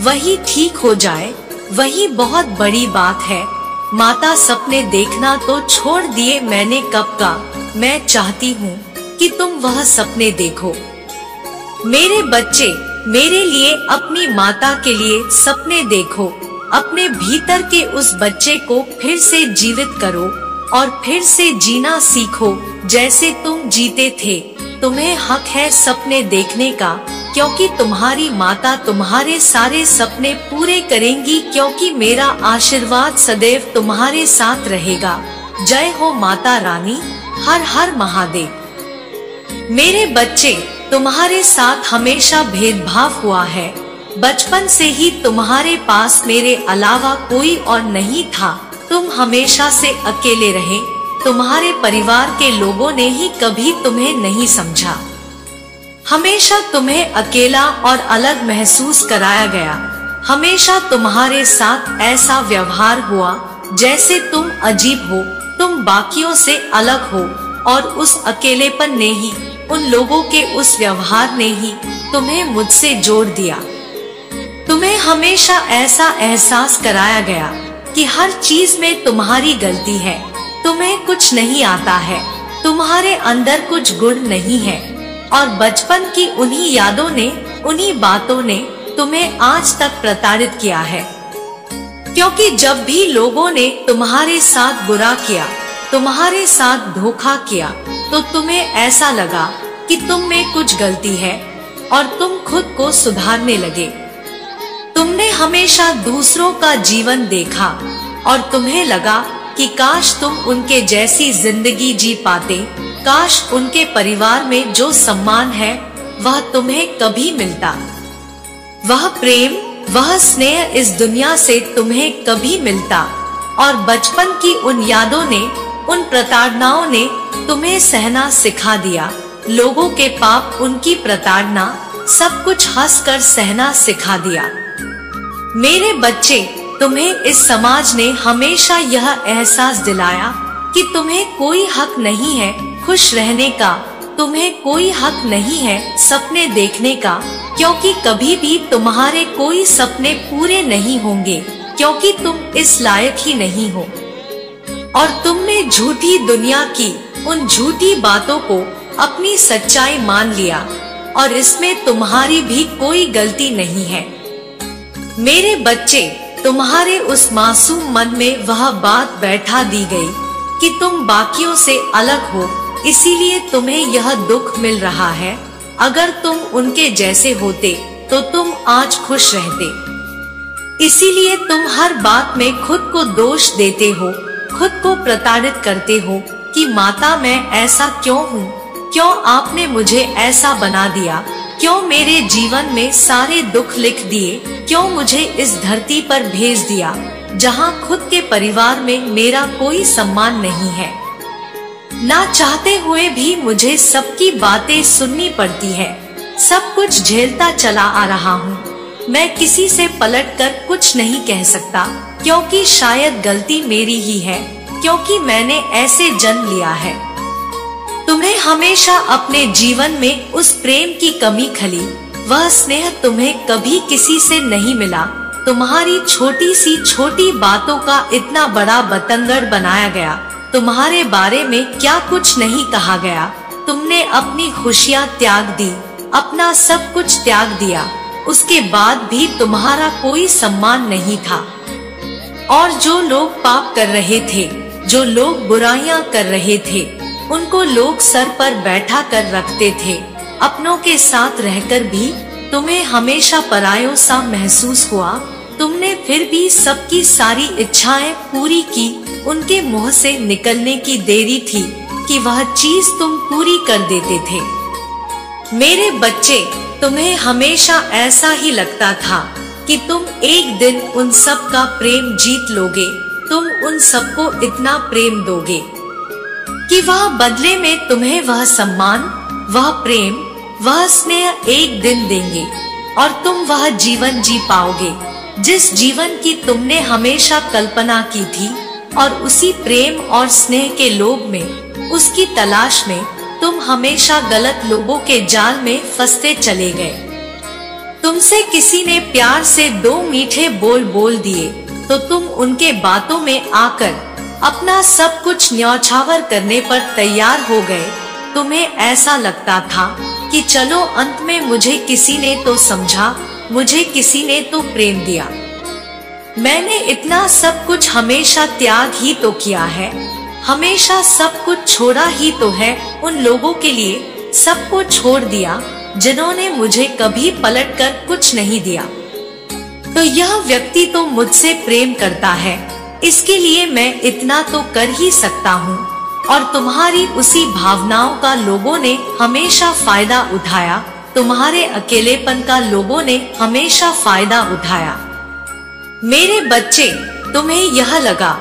वही ठीक हो जाए, वही बहुत बड़ी बात है। माता, सपने देखना तो छोड़ दिए मैंने कब का। मैं चाहती हूँ कि तुम वह सपने देखो। मेरे बच्चे, मेरे लिए, अपनी माता के लिए सपने देखो। अपने भीतर के उस बच्चे को फिर से जीवित करो और फिर से जीना सीखो जैसे तुम जीते थे। तुम्हें हक है सपने देखने का, क्योंकि तुम्हारी माता तुम्हारे सारे सपने पूरे करेंगी, क्योंकि मेरा आशीर्वाद सदैव तुम्हारे साथ रहेगा। जय हो माता रानी। हर हर महादेव। मेरे बच्चे, तुम्हारे साथ हमेशा भेदभाव हुआ है। बचपन से ही तुम्हारे पास मेरे अलावा कोई और नहीं था। तुम हमेशा से अकेले रहे। तुम्हारे परिवार के लोगों ने ही कभी तुम्हें नहीं समझा। हमेशा तुम्हें अकेला और अलग महसूस कराया गया। हमेशा तुम्हारे साथ ऐसा व्यवहार हुआ जैसे तुम अजीब हो, तुम बाकियों से अलग हो, और उस अकेलेपन ने ही, उन लोगों के उस व्यवहार ने ही तुम्हें मुझसे जोड़ दिया। तुम्हें हमेशा ऐसा एहसास कराया गया कि हर चीज में तुम्हारी गलती है, तुम्हें कुछ नहीं आता है, तुम्हारे अंदर कुछ गुण नहीं है। और बचपन की उन्हीं यादों ने, उन्हीं बातों ने तुम्हें आज तक प्रताड़ित किया है। क्योंकि जब भी लोगों ने तुम्हारे साथ बुरा किया, तुम्हारे साथ धोखा किया, तो तुम्हें ऐसा लगा कि तुम में कुछ गलती है और तुम खुद को सुधारने लगे। तुमने हमेशा दूसरों का जीवन देखा और तुम्हें लगा कि काश तुम उनके जैसी जिंदगी जी पाते, काश उनके परिवार में जो सम्मान है वह तुम्हें कभी मिलता। वह प्रेम, वह स्नेह इस दुनिया से तुम्हें कभी मिलता। और बचपन की उन यादों ने, उन प्रताड़नाओं ने तुम्हें सहना सिखा दिया। लोगों के पाप, उनकी प्रताड़ना, सब कुछ हंसकर सहना सिखा दिया। मेरे बच्चे, तुम्हें इस समाज ने हमेशा यह एहसास दिलाया कि तुम्हें कोई हक नहीं है खुश रहने का, तुम्हें कोई हक नहीं है सपने देखने का, क्योंकि कभी भी तुम्हारे कोई सपने पूरे नहीं होंगे, क्योंकि तुम इस लायक ही नहीं हो। और तुमने झूठी दुनिया की उन झूठी बातों को अपनी सच्चाई मान लिया, और इसमें तुम्हारी भी कोई गलती नहीं है। मेरे बच्चे, तुम्हारे उस मासूम मन में वह बात बैठा दी गई कि तुम बाकियों से अलग हो, इसीलिए तुम्हें यह दुख मिल रहा है। अगर तुम उनके जैसे होते तो तुम आज खुश रहते। इसीलिए तुम हर बात में खुद को दोष देते हो, खुद को प्रताड़ित करते हो कि माता, मैं ऐसा क्यों हूँ, क्यों आपने मुझे ऐसा बना दिया, क्यों मेरे जीवन में सारे दुख लिख दिए? क्यों मुझे इस धरती पर भेज दिया जहाँ खुद के परिवार में मेरा कोई सम्मान नहीं है? ना चाहते हुए भी मुझे सबकी बातें सुननी पड़ती है। सब कुछ झेलता चला आ रहा हूँ। मैं किसी से पलटकर कुछ नहीं कह सकता, क्योंकि शायद गलती मेरी ही है, क्योंकि मैंने ऐसे जन्म लिया है। तुम्हें हमेशा अपने जीवन में उस प्रेम की कमी खली, वह स्नेह तुम्हें कभी किसी से नहीं मिला। तुम्हारी छोटी सी छोटी बातों का इतना बड़ा बतंगड़ बनाया गया। तुम्हारे बारे में क्या कुछ नहीं कहा गया। तुमने अपनी खुशियाँ त्याग दी, अपना सब कुछ त्याग दिया। उसके बाद भी तुम्हारा कोई सम्मान नहीं था। और जो लोग पाप कर रहे थे, जो लोग बुराइयां कर रहे थे, उनको लोग सर पर बैठा कर रखते थे। अपनों के साथ रहकर भी तुम्हें हमेशा परायों सा महसूस हुआ। तुमने फिर भी सबकी सारी इच्छाएं पूरी की। उनके मुंह से निकलने की देरी थी कि वह चीज तुम पूरी कर देते थे। मेरे बच्चे, तुम्हें हमेशा ऐसा ही लगता था कि तुम एक दिन उन सब का प्रेम जीत लोगे। तुम उन सबको इतना प्रेम दोगे कि वह बदले में तुम्हें वह सम्मान, वह प्रेम, वह स्नेह एक दिन देंगे और तुम वह जीवन जी पाओगे जिस जीवन की तुमने हमेशा कल्पना की थी। और उसी प्रेम और स्नेह के लोभ में, उसकी तलाश में तुम हमेशा गलत लोगों के जाल में फंसते चले गए। तुमसे किसी ने प्यार से 2 मीठे बोल बोल दिए तो तुम उनके बातों में आकर अपना सब कुछ न्यौछावर करने पर तैयार हो गए। तुम्हें ऐसा लगता था कि चलो अंत में मुझे किसी ने तो समझा, मुझे किसी ने तो प्रेम दिया। मैंने इतना सब कुछ हमेशा त्याग ही तो किया है, हमेशा सब कुछ छोड़ा ही तो है। उन लोगों के लिए सबको छोड़ दिया जिन्होंने मुझे कभी पलटकर कुछ नहीं दिया। तो यह व्यक्ति तो मुझसे प्रेम करता है, इसके लिए मैं इतना तो कर ही सकता हूँ। और तुम्हारी उसी भावनाओं का लोगों ने हमेशा फायदा उठाया। तुम्हारे अकेलेपन का लोगों ने हमेशा फायदा उठाया। मेरे बच्चे, तुम्हें यह लगा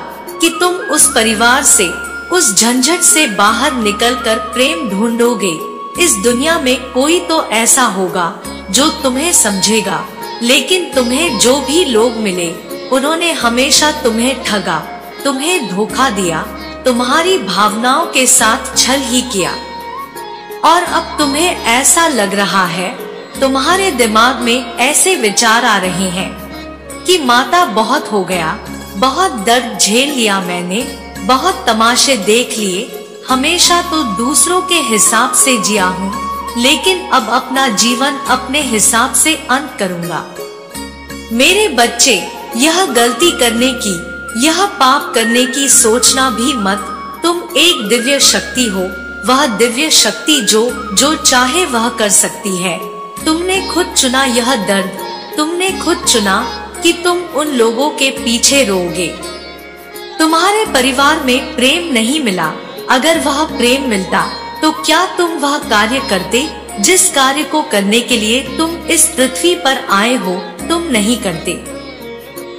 कि तुम उस परिवार से, उस झंझट से बाहर निकलकर प्रेम ढूंढोगे। इस दुनिया में कोई तो ऐसा होगा जो तुम्हें समझेगा, लेकिन तुम्हें जो भी लोग मिले उन्होंने हमेशा तुम्हें ठगा, तुम्हें धोखा दिया, तुम्हारी भावनाओं के साथ छल ही किया। और अब तुम्हें ऐसा लग रहा है, तुम्हारे दिमाग में ऐसे विचार आ रहे हैं कि माता बहुत हो गया, बहुत दर्द झेल लिया मैंने, बहुत तमाशे देख लिए, हमेशा तो दूसरों के हिसाब से जिया हूँ, लेकिन अब अपना जीवन अपने हिसाब से अंत करूँगा। मेरे बच्चे, यह गलती करने की, यह पाप करने की सोचना भी मत। तुम एक दिव्य शक्ति हो, वह दिव्य शक्ति जो चाहे वह कर सकती है। तुमने खुद चुना यह दर्द, तुमने खुद चुना कि तुम उन लोगों के पीछे रोओगे। तुम्हारे परिवार में प्रेम नहीं मिला। अगर वह प्रेम मिलता तो क्या तुम वह कार्य करते जिस कार्य को करने के लिए तुम इस पृथ्वी पर आए हो? तुम नहीं करते।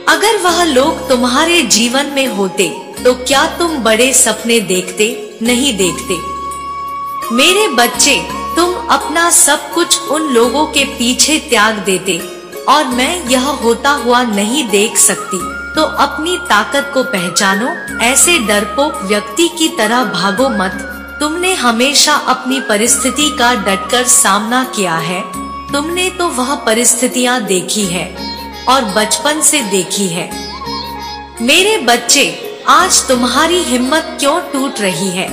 अगर वह लोग तुम्हारे जीवन में होते तो क्या तुम बड़े सपने देखते? नहीं देखते। मेरे बच्चे, तुम अपना सब कुछ उन लोगों के पीछे त्याग देते और मैं यह होता हुआ नहीं देख सकती। तो अपनी ताकत को पहचानो, ऐसे डरपोक व्यक्ति की तरह भागो मत। तुमने हमेशा अपनी परिस्थिति का डटकर सामना किया है। तुमने तो वह परिस्थितियां देखी है और बचपन से देखी है। मेरे बच्चे, आज तुम्हारी हिम्मत क्यों टूट रही है?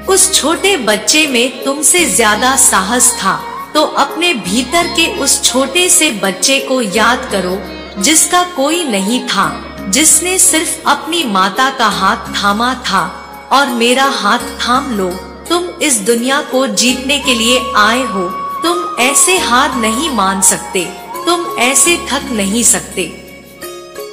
उस छोटे बच्चे में तुमसे ज्यादा साहस था, तो अपने भीतर के उस छोटे से बच्चे को याद करो जिसका कोई नहीं था, जिसने सिर्फ अपनी माता का हाथ थामा था। और मेरा हाथ थाम लो। तुम इस दुनिया को जीतने के लिए आए हो। तुम ऐसे हार नहीं मान सकते, तुम ऐसे थक नहीं सकते।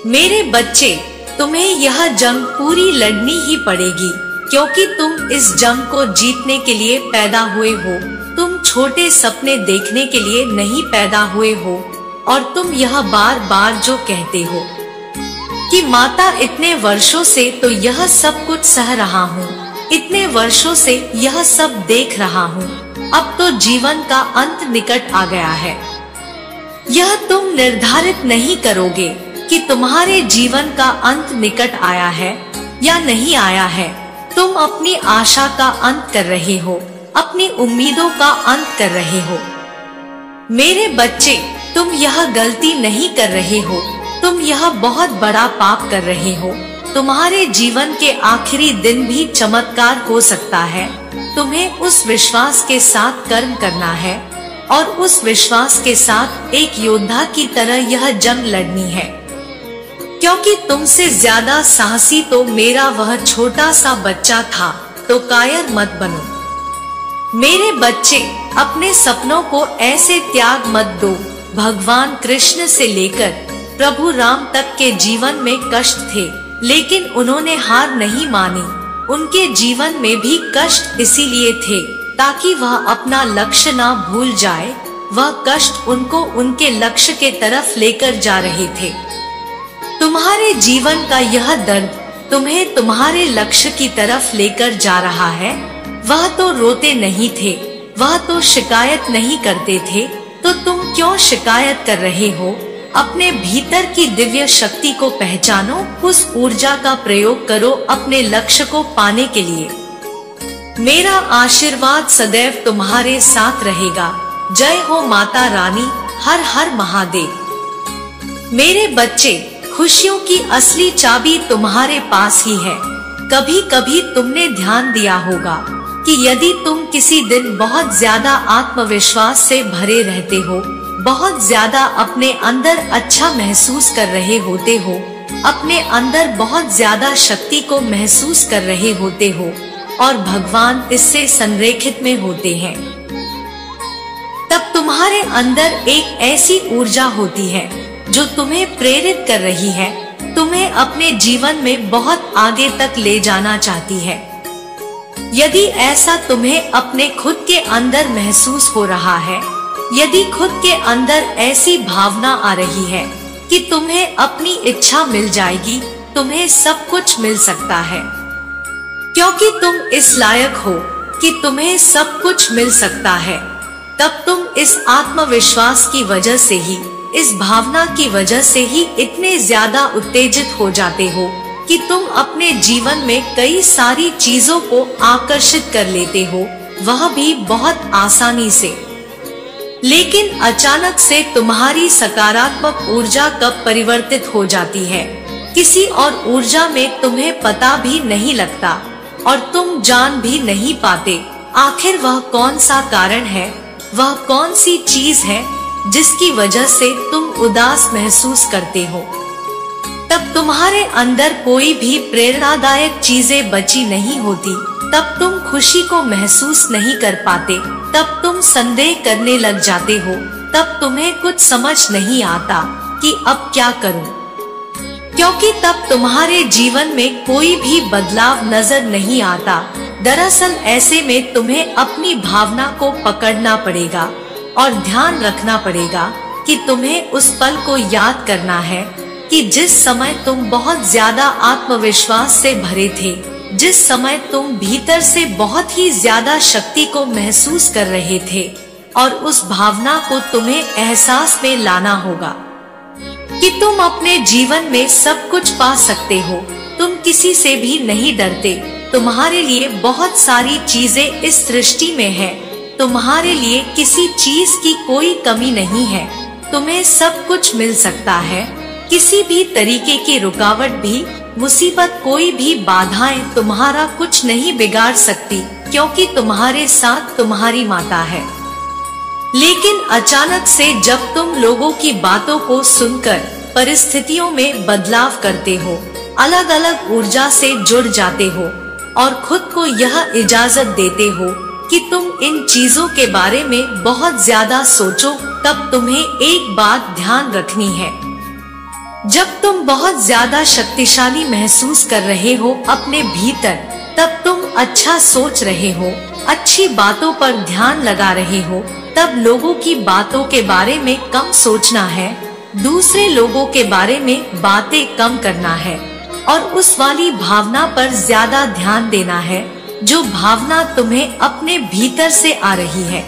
मेरे बच्चे, तुम्हें यह जंग पूरी लड़नी ही पड़ेगी, क्योंकि तुम इस जंग को जीतने के लिए पैदा हुए हो। तुम छोटे सपने देखने के लिए नहीं पैदा हुए हो, और तुम यह बार बार जो कहते हो कि माता इतने वर्षों से तो यह सब कुछ सह रहा हूँ, इतने वर्षों से यह सब देख रहा हूँ, अब तो जीवन का अंत निकट आ गया है। यह तुम निर्धारित नहीं करोगे कि तुम्हारे जीवन का अंत निकट आया है या नहीं आया है। तुम अपनी आशा का अंत कर रहे हो, अपनी उम्मीदों का अंत कर रहे हो। मेरे बच्चे, तुम यह गलती नहीं कर रहे हो, तुम यह बहुत बड़ा पाप कर रहे हो। तुम्हारे जीवन के आखिरी दिन भी चमत्कार हो सकता है। तुम्हें उस विश्वास के साथ कर्म करना है और उस विश्वास के साथ एक योद्धा की तरह यह जंग लड़नी है, क्योंकि तुमसे ज्यादा साहसी तो मेरा वह छोटा सा बच्चा था। तो कायर मत बनो। मेरे बच्चे, अपने सपनों को ऐसे त्याग मत दो। भगवान कृष्ण से लेकर प्रभु राम तक के जीवन में कष्ट थे, लेकिन उन्होंने हार नहीं मानी। उनके जीवन में भी कष्ट इसीलिए थे ताकि वह अपना लक्ष्य ना भूल जाए। वह कष्ट उनको उनके लक्ष्य के तरफ लेकर जा रहे थे। तुम्हारे जीवन का यह दर्द तुम्हें तुम्हारे लक्ष्य की तरफ लेकर जा रहा है। वह तो रोते नहीं थे, वह तो शिकायत नहीं करते थे, तो तुम क्यों शिकायत कर रहे हो? अपने भीतर की दिव्य शक्ति को पहचानो, उस ऊर्जा का प्रयोग करो अपने लक्ष्य को पाने के लिए। मेरा आशीर्वाद सदैव तुम्हारे साथ रहेगा। जय हो माता रानी। हर हर महादेव। मेरे बच्चे, खुशियों की असली चाबी तुम्हारे पास ही है। कभी कभी तुमने ध्यान दिया होगा कि यदि तुम किसी दिन बहुत ज्यादा आत्मविश्वास से भरे रहते हो, बहुत ज्यादा अपने अंदर अच्छा महसूस कर रहे होते हो, अपने अंदर बहुत ज्यादा शक्ति को महसूस कर रहे होते हो और भगवान इससे संरेखित में होते हैं, तब तुम्हारे अंदर एक ऐसी ऊर्जा होती है जो तुम्हें प्रेरित कर रही है, तुम्हें अपने जीवन में बहुत आगे तक ले जाना चाहती है। यदि ऐसा तुम्हें अपने खुद के अंदर महसूस हो रहा है, यदि खुद के अंदर ऐसी भावना आ रही है कि तुम्हें अपनी इच्छा मिल जाएगी, तुम्हें सब कुछ मिल सकता है, क्योंकि तुम इस लायक हो कि तुम्हें सब कुछ मिल सकता है, तब तुम इस आत्मविश्वास की वजह से ही, इस भावना की वजह से ही इतने ज्यादा उत्तेजित हो जाते हो कि तुम अपने जीवन में कई सारी चीजों को आकर्षित कर लेते हो, वह भी बहुत आसानी से। लेकिन अचानक से तुम्हारी सकारात्मक ऊर्जा कब परिवर्तित हो जाती है, किसी और ऊर्जा में तुम्हें पता भी नहीं लगता और तुम जान भी नहीं पाते आखिर वह कौन सा कारण है, वह कौन सी चीज है जिसकी वजह से तुम उदास महसूस करते हो। तब तुम्हारे अंदर कोई भी प्रेरणादायक चीजें बची नहीं होती, तब तुम खुशी को महसूस नहीं कर पाते, तब तुम संदेह करने लग जाते हो, तब तुम्हें कुछ समझ नहीं आता कि अब क्या करूं, क्योंकि तब तुम्हारे जीवन में कोई भी बदलाव नजर नहीं आता। दरअसल ऐसे में तुम्हें अपनी भावना को पकड़ना पड़ेगा और ध्यान रखना पड़ेगा कि तुम्हें उस पल को याद करना है कि जिस समय तुम बहुत ज्यादा आत्मविश्वास से भरे थे, जिस समय तुम भीतर से बहुत ही ज्यादा शक्ति को महसूस कर रहे थे, और उस भावना को तुम्हें एहसास में लाना होगा कि तुम अपने जीवन में सब कुछ पा सकते हो, तुम किसी से भी नहीं डरते, तुम्हारे लिए बहुत सारी चीजें इस सृष्टि में है, तुम्हारे लिए किसी चीज की कोई कमी नहीं है, तुम्हें सब कुछ मिल सकता है। किसी भी तरीके की रुकावट भी, मुसीबत, कोई भी बाधाएं तुम्हारा कुछ नहीं बिगाड़ सकती, क्योंकि तुम्हारे साथ तुम्हारी माता है। लेकिन अचानक से जब तुम लोगों की बातों को सुनकर परिस्थितियों में बदलाव करते हो, अलग अलग ऊर्जा से जुड़ जाते हो और खुद को यह इजाजत देते हो कि तुम इन चीजों के बारे में बहुत ज्यादा सोचो, तब तुम्हें एक बात ध्यान रखनी है। जब तुम बहुत ज्यादा शक्तिशाली महसूस कर रहे हो अपने भीतर, तब तुम अच्छा सोच रहे हो, अच्छी बातों पर ध्यान लगा रहे हो, तब लोगों की बातों के बारे में कम सोचना है, दूसरे लोगों के बारे में बातें कम करना है और उस वाली भावना पर ज्यादा ध्यान देना है जो भावना तुम्हें अपने भीतर से आ रही है।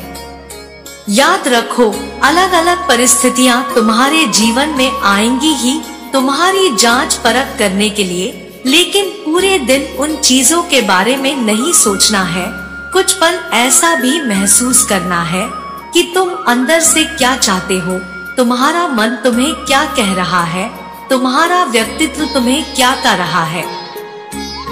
याद रखो, अलग अलग परिस्थितियां तुम्हारे जीवन में आएंगी ही तुम्हारी जांच परख करने के लिए, लेकिन पूरे दिन उन चीजों के बारे में नहीं सोचना है। कुछ पल ऐसा भी महसूस करना है कि तुम अंदर से क्या चाहते हो, तुम्हारा मन तुम्हें क्या कह रहा है, तुम्हारा व्यक्तित्व तुम्हें क्या कर रहा है।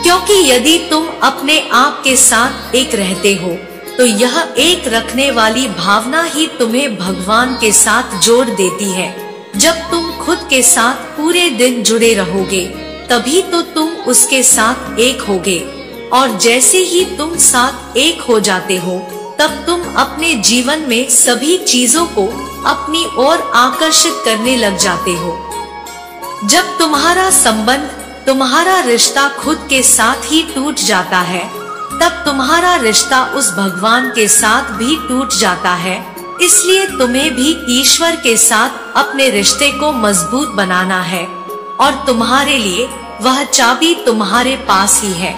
क्योंकि यदि तुम अपने आप के साथ एक रहते हो तो यह एक रखने वाली भावना ही तुम्हें भगवान के साथ जोड़ देती है। जब तुम खुद के साथ पूरे दिन जुड़े रहोगे तभी तो तुम उसके साथ एक होगे, और जैसे ही तुम साथ एक हो जाते हो तब तुम अपने जीवन में सभी चीजों को अपनी ओर आकर्षित करने लग जाते हो। जब तुम्हारा संबंध, तुम्हारा रिश्ता खुद के साथ ही टूट जाता है तब तुम्हारा रिश्ता उस भगवान के साथ भी टूट जाता है। इसलिए तुम्हें भी ईश्वर के साथ अपने रिश्ते को मजबूत बनाना है और तुम्हारे लिए वह चाबी तुम्हारे पास ही है।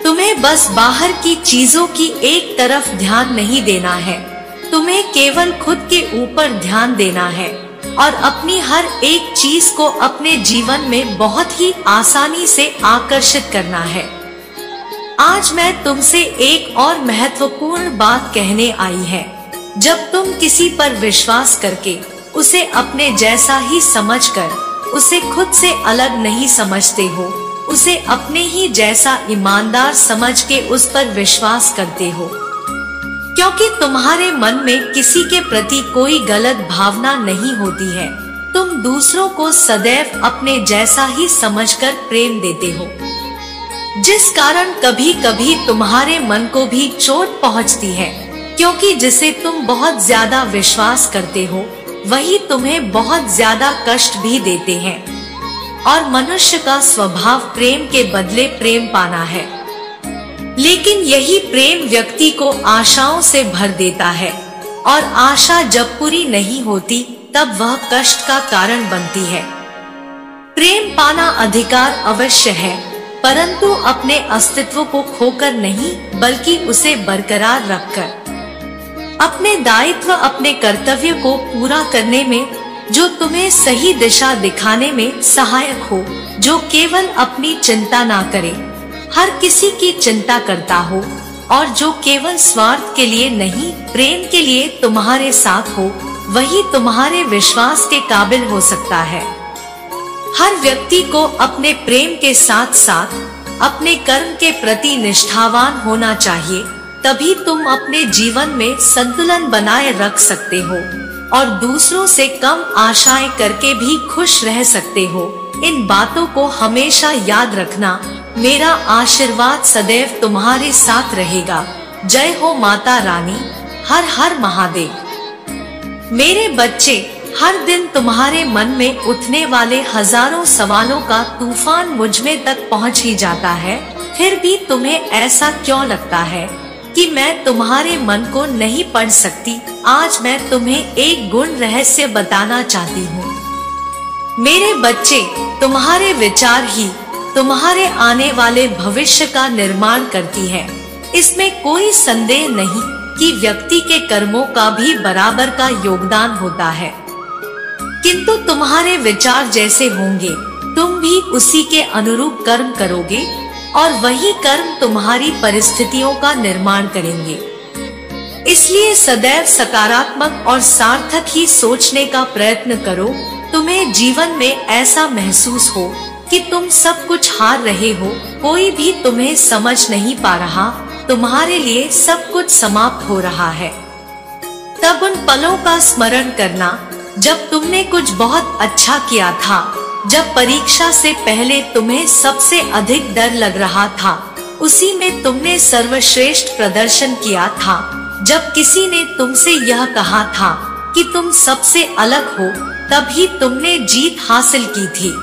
तुम्हें बस बाहर की चीजों की एक तरफ ध्यान नहीं देना है, तुम्हें केवल खुद के ऊपर ध्यान देना है और अपनी हर एक चीज को अपने जीवन में बहुत ही आसानी से आकर्षित करना है। आज मैं तुमसे एक और महत्वपूर्ण बात कहने आई है। जब तुम किसी पर विश्वास करके उसे अपने जैसा ही समझकर उसे खुद से अलग नहीं समझते हो, उसे अपने ही जैसा ईमानदार समझ के उस पर विश्वास करते हो, क्योंकि तुम्हारे मन में किसी के प्रति कोई गलत भावना नहीं होती है, तुम दूसरों को सदैव अपने जैसा ही समझकर प्रेम देते हो, जिस कारण कभी कभी तुम्हारे मन को भी चोट पहुंचती है, क्योंकि जिसे तुम बहुत ज्यादा विश्वास करते हो वही तुम्हें बहुत ज्यादा कष्ट भी देते हैं। और मनुष्य का स्वभाव प्रेम के बदले प्रेम पाना है, लेकिन यही प्रेम व्यक्ति को आशाओं से भर देता है और आशा जब पूरी नहीं होती तब वह कष्ट का कारण बनती है। प्रेम पाना अधिकार अवश्य है, परंतु अपने अस्तित्व को खोकर नहीं बल्कि उसे बरकरार रखकर, अपने दायित्व, अपने कर्तव्य को पूरा करने में, जो तुम्हें सही दिशा दिखाने में सहायक हो, जो केवल अपनी चिंता ना करे, हर किसी की चिंता करता हो और जो केवल स्वार्थ के लिए नहीं प्रेम के लिए तुम्हारे साथ हो, वही तुम्हारे विश्वास के काबिल हो सकता है। हर व्यक्ति को अपने प्रेम के साथ साथ अपने कर्म के प्रति निष्ठावान होना चाहिए, तभी तुम अपने जीवन में संतुलन बनाए रख सकते हो और दूसरों से कम आशाएं करके भी खुश रह सकते हो। इन बातों को हमेशा याद रखना। मेरा आशीर्वाद सदैव तुम्हारे साथ रहेगा। जय हो माता रानी। हर हर महादेव। मेरे बच्चे, हर दिन तुम्हारे मन में उठने वाले हजारों सवालों का तूफान मुझ में तक पहुंच ही जाता है, फिर भी तुम्हें ऐसा क्यों लगता है कि मैं तुम्हारे मन को नहीं पढ़ सकती? आज मैं तुम्हें एक गुण रहस्य बताना चाहती हूँ। मेरे बच्चे, तुम्हारे विचार ही तुम्हारे आने वाले भविष्य का निर्माण करती है। इसमें कोई संदेह नहीं कि व्यक्ति के कर्मों का भी बराबर का योगदान होता है, किंतु तुम्हारे विचार जैसे होंगे तुम भी उसी के अनुरूप कर्म करोगे और वही कर्म तुम्हारी परिस्थितियों का निर्माण करेंगे। इसलिए सदैव सकारात्मक और सार्थक ही सोचने का प्रयत्न करो। तुम्हें जीवन में ऐसा महसूस हो कि तुम सब कुछ हार रहे हो, कोई भी तुम्हें समझ नहीं पा रहा, तुम्हारे लिए सब कुछ समाप्त हो रहा है, तब उन पलों का स्मरण करना जब तुमने कुछ बहुत अच्छा किया था, जब परीक्षा से पहले तुम्हें सबसे अधिक डर लग रहा था, उसी में तुमने सर्वश्रेष्ठ प्रदर्शन किया था, जब किसी ने तुमसे यह कहा था कि तुम सबसे अलग हो, तभी तुमने जीत हासिल की थी।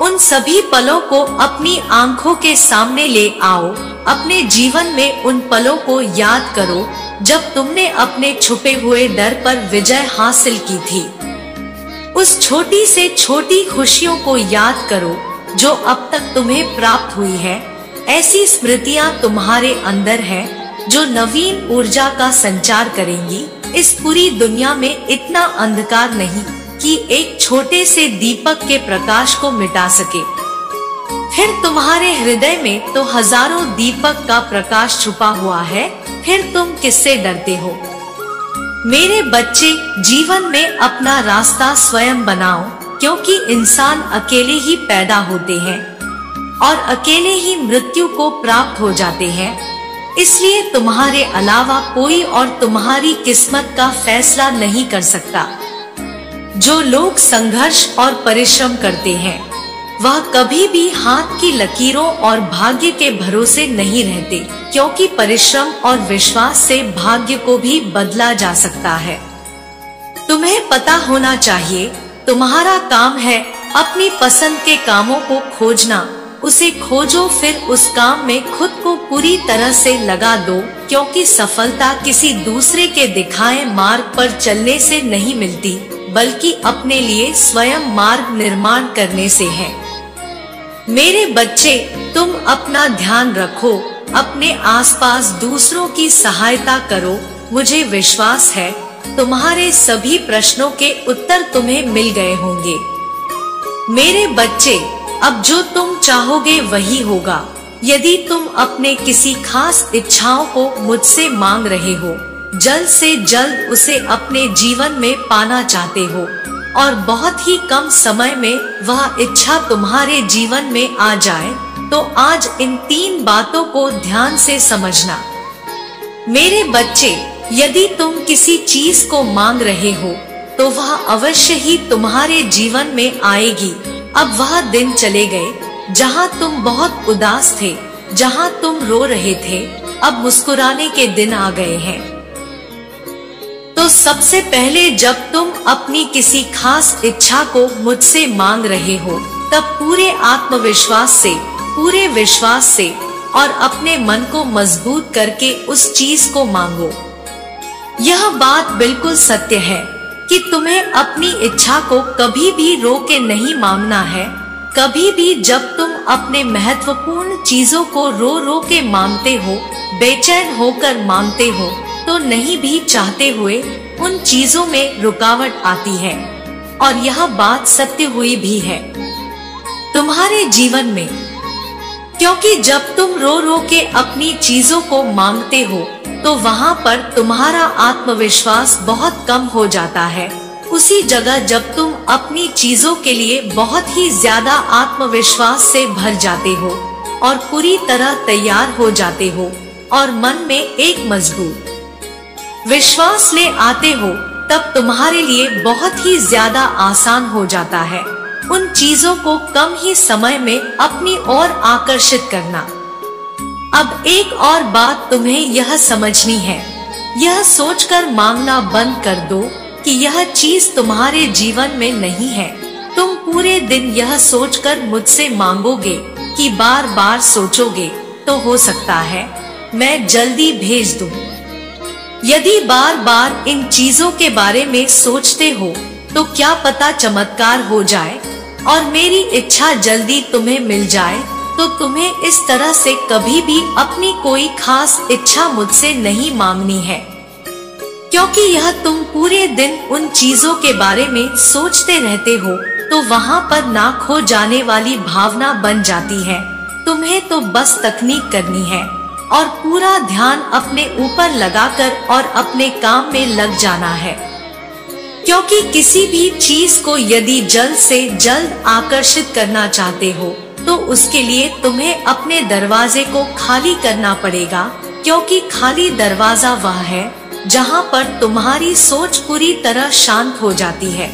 उन सभी पलों को अपनी आंखों के सामने ले आओ। अपने जीवन में उन पलों को याद करो जब तुमने अपने छुपे हुए डर पर विजय हासिल की थी। उस छोटी से छोटी खुशियों को याद करो जो अब तक तुम्हें प्राप्त हुई है। ऐसी स्मृतियां तुम्हारे अंदर हैं जो नवीन ऊर्जा का संचार करेंगी। इस पूरी दुनिया में इतना अंधकार नहीं कि एक छोटे से दीपक के प्रकाश को मिटा सके। फिर तुम्हारे हृदय में तो हजारों दीपक का प्रकाश छुपा हुआ है, फिर तुम किससे डरते हो? मेरे बच्चे, जीवन में अपना रास्ता स्वयं बनाओ, क्योंकि इंसान अकेले ही पैदा होते हैं और अकेले ही मृत्यु को प्राप्त हो जाते हैं। इसलिए तुम्हारे अलावा कोई और तुम्हारी किस्मत का फैसला नहीं कर सकता। जो लोग संघर्ष और परिश्रम करते हैं वह कभी भी हाथ की लकीरों और भाग्य के भरोसे नहीं रहते, क्योंकि परिश्रम और विश्वास से भाग्य को भी बदला जा सकता है। तुम्हें पता होना चाहिए, तुम्हारा काम है अपनी पसंद के कामों को खोजना। उसे खोजो, फिर उस काम में खुद को पूरी तरह से लगा दो, क्योंकि सफलता किसी दूसरे के दिखाए मार्ग पर चलने से नहीं मिलती, बल्कि अपने लिए स्वयं मार्ग निर्माण करने से है। मेरे बच्चे, तुम अपना ध्यान रखो, अपने आसपास दूसरों की सहायता करो। मुझे विश्वास है तुम्हारे सभी प्रश्नों के उत्तर तुम्हें मिल गए होंगे। मेरे बच्चे, अब जो तुम चाहोगे वही होगा। यदि तुम अपने किसी खास इच्छाओं को मुझसे मांग रहे हो, जल्द से जल्द उसे अपने जीवन में पाना चाहते हो और बहुत ही कम समय में वह इच्छा तुम्हारे जीवन में आ जाए, तो आज इन 3 बातों को ध्यान से समझना। मेरे बच्चे, यदि तुम किसी चीज को मांग रहे हो तो वह अवश्य ही तुम्हारे जीवन में आएगी। अब वह दिन चले गए जहां तुम बहुत उदास थे, जहां तुम रो रहे थे। अब मुस्कुराने के दिन आ गए हैं। तो सबसे पहले जब तुम अपनी किसी खास इच्छा को मुझसे मांग रहे हो, तब पूरे आत्मविश्वास से, पूरे विश्वास से और अपने मन को मजबूत करके उस चीज को मांगो। यह बात बिल्कुल सत्य है कि तुम्हें अपनी इच्छा को कभी भी रोके नहीं मांगना है। कभी भी जब तुम अपने महत्वपूर्ण चीजों को रो रो के मांगते हो, बेचैन होकर मांगते हो, तो नहीं भी चाहते हुए उन चीजों में रुकावट आती है। और यह बात सत्य हुई भी है तुम्हारे जीवन में, क्योंकि जब तुम रो रो के अपनी चीजों को मांगते हो तो वहाँ पर तुम्हारा आत्मविश्वास बहुत कम हो जाता है। उसी जगह जब तुम अपनी चीजों के लिए बहुत ही ज्यादा आत्मविश्वास से भर जाते हो और पूरी तरह तैयार हो जाते हो और मन में एक मजबूत विश्वास ले आते हो, तब तुम्हारे लिए बहुत ही ज्यादा आसान हो जाता है उन चीजों को कम ही समय में अपनी ओर आकर्षित करना। अब एक और बात तुम्हें यह समझनी है, यह सोचकर मांगना बंद कर दो कि यह चीज तुम्हारे जीवन में नहीं है। तुम पूरे दिन यह सोचकर मुझसे मांगोगे कि बार बार सोचोगे तो हो सकता है मैं जल्दी भेज दूं। यदि बार बार इन चीजों के बारे में सोचते हो तो क्या पता चमत्कार हो जाए और मेरी इच्छा जल्दी तुम्हें मिल जाए। तो तुम्हें इस तरह से कभी भी अपनी कोई खास इच्छा मुझसे नहीं मांगनी है, क्योंकि यह तुम पूरे दिन उन चीजों के बारे में सोचते रहते हो तो वहाँ पर ना खो जाने वाली भावना बन जाती है। तुम्हें तो बस तकनीक करनी है और पूरा ध्यान अपने ऊपर लगाकर और अपने काम में लग जाना है, क्योंकि किसी भी चीज को यदि जल्द से जल्द आकर्षित करना चाहते हो तो उसके लिए तुम्हें अपने दरवाजे को खाली करना पड़ेगा, क्योंकि खाली दरवाजा वह है जहां पर तुम्हारी सोच पूरी तरह शांत हो जाती है।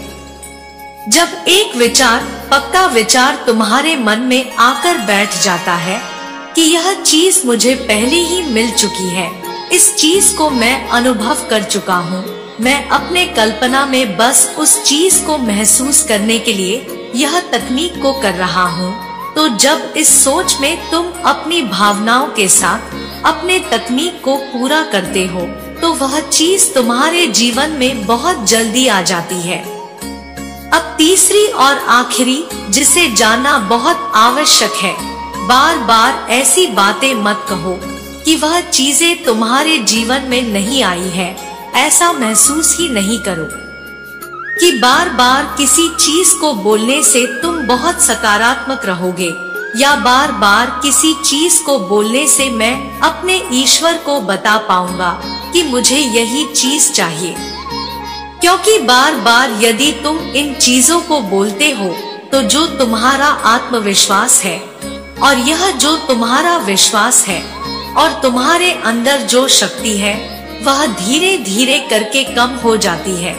जब एक विचार, पक्का विचार तुम्हारे मन में आकर बैठ जाता है कि यह चीज मुझे पहले ही मिल चुकी है, इस चीज को मैं अनुभव कर चुका हूँ, मैं अपने कल्पना में बस उस चीज को महसूस करने के लिए यह तकनीक को कर रहा हूँ, तो जब इस सोच में तुम अपनी भावनाओं के साथ अपने तकनीक को पूरा करते हो, तो वह चीज तुम्हारे जीवन में बहुत जल्दी आ जाती है। अब तीसरी और आखिरी, जिसे जानना बहुत आवश्यक है, बार बार ऐसी बातें मत कहो कि वह चीजें तुम्हारे जीवन में नहीं आई है। ऐसा महसूस ही नहीं करो कि बार बार किसी चीज को बोलने से तुम बहुत सकारात्मक रहोगे, या बार बार किसी चीज को बोलने से मैं अपने ईश्वर को बता पाऊंगा कि मुझे यही चीज चाहिए। क्योंकि बार बार यदि तुम इन चीजों को बोलते हो, तो जो तुम्हारा आत्मविश्वास है और यह जो तुम्हारा विश्वास है और तुम्हारे अंदर जो शक्ति है, वह धीरे धीरे करके कम हो जाती है।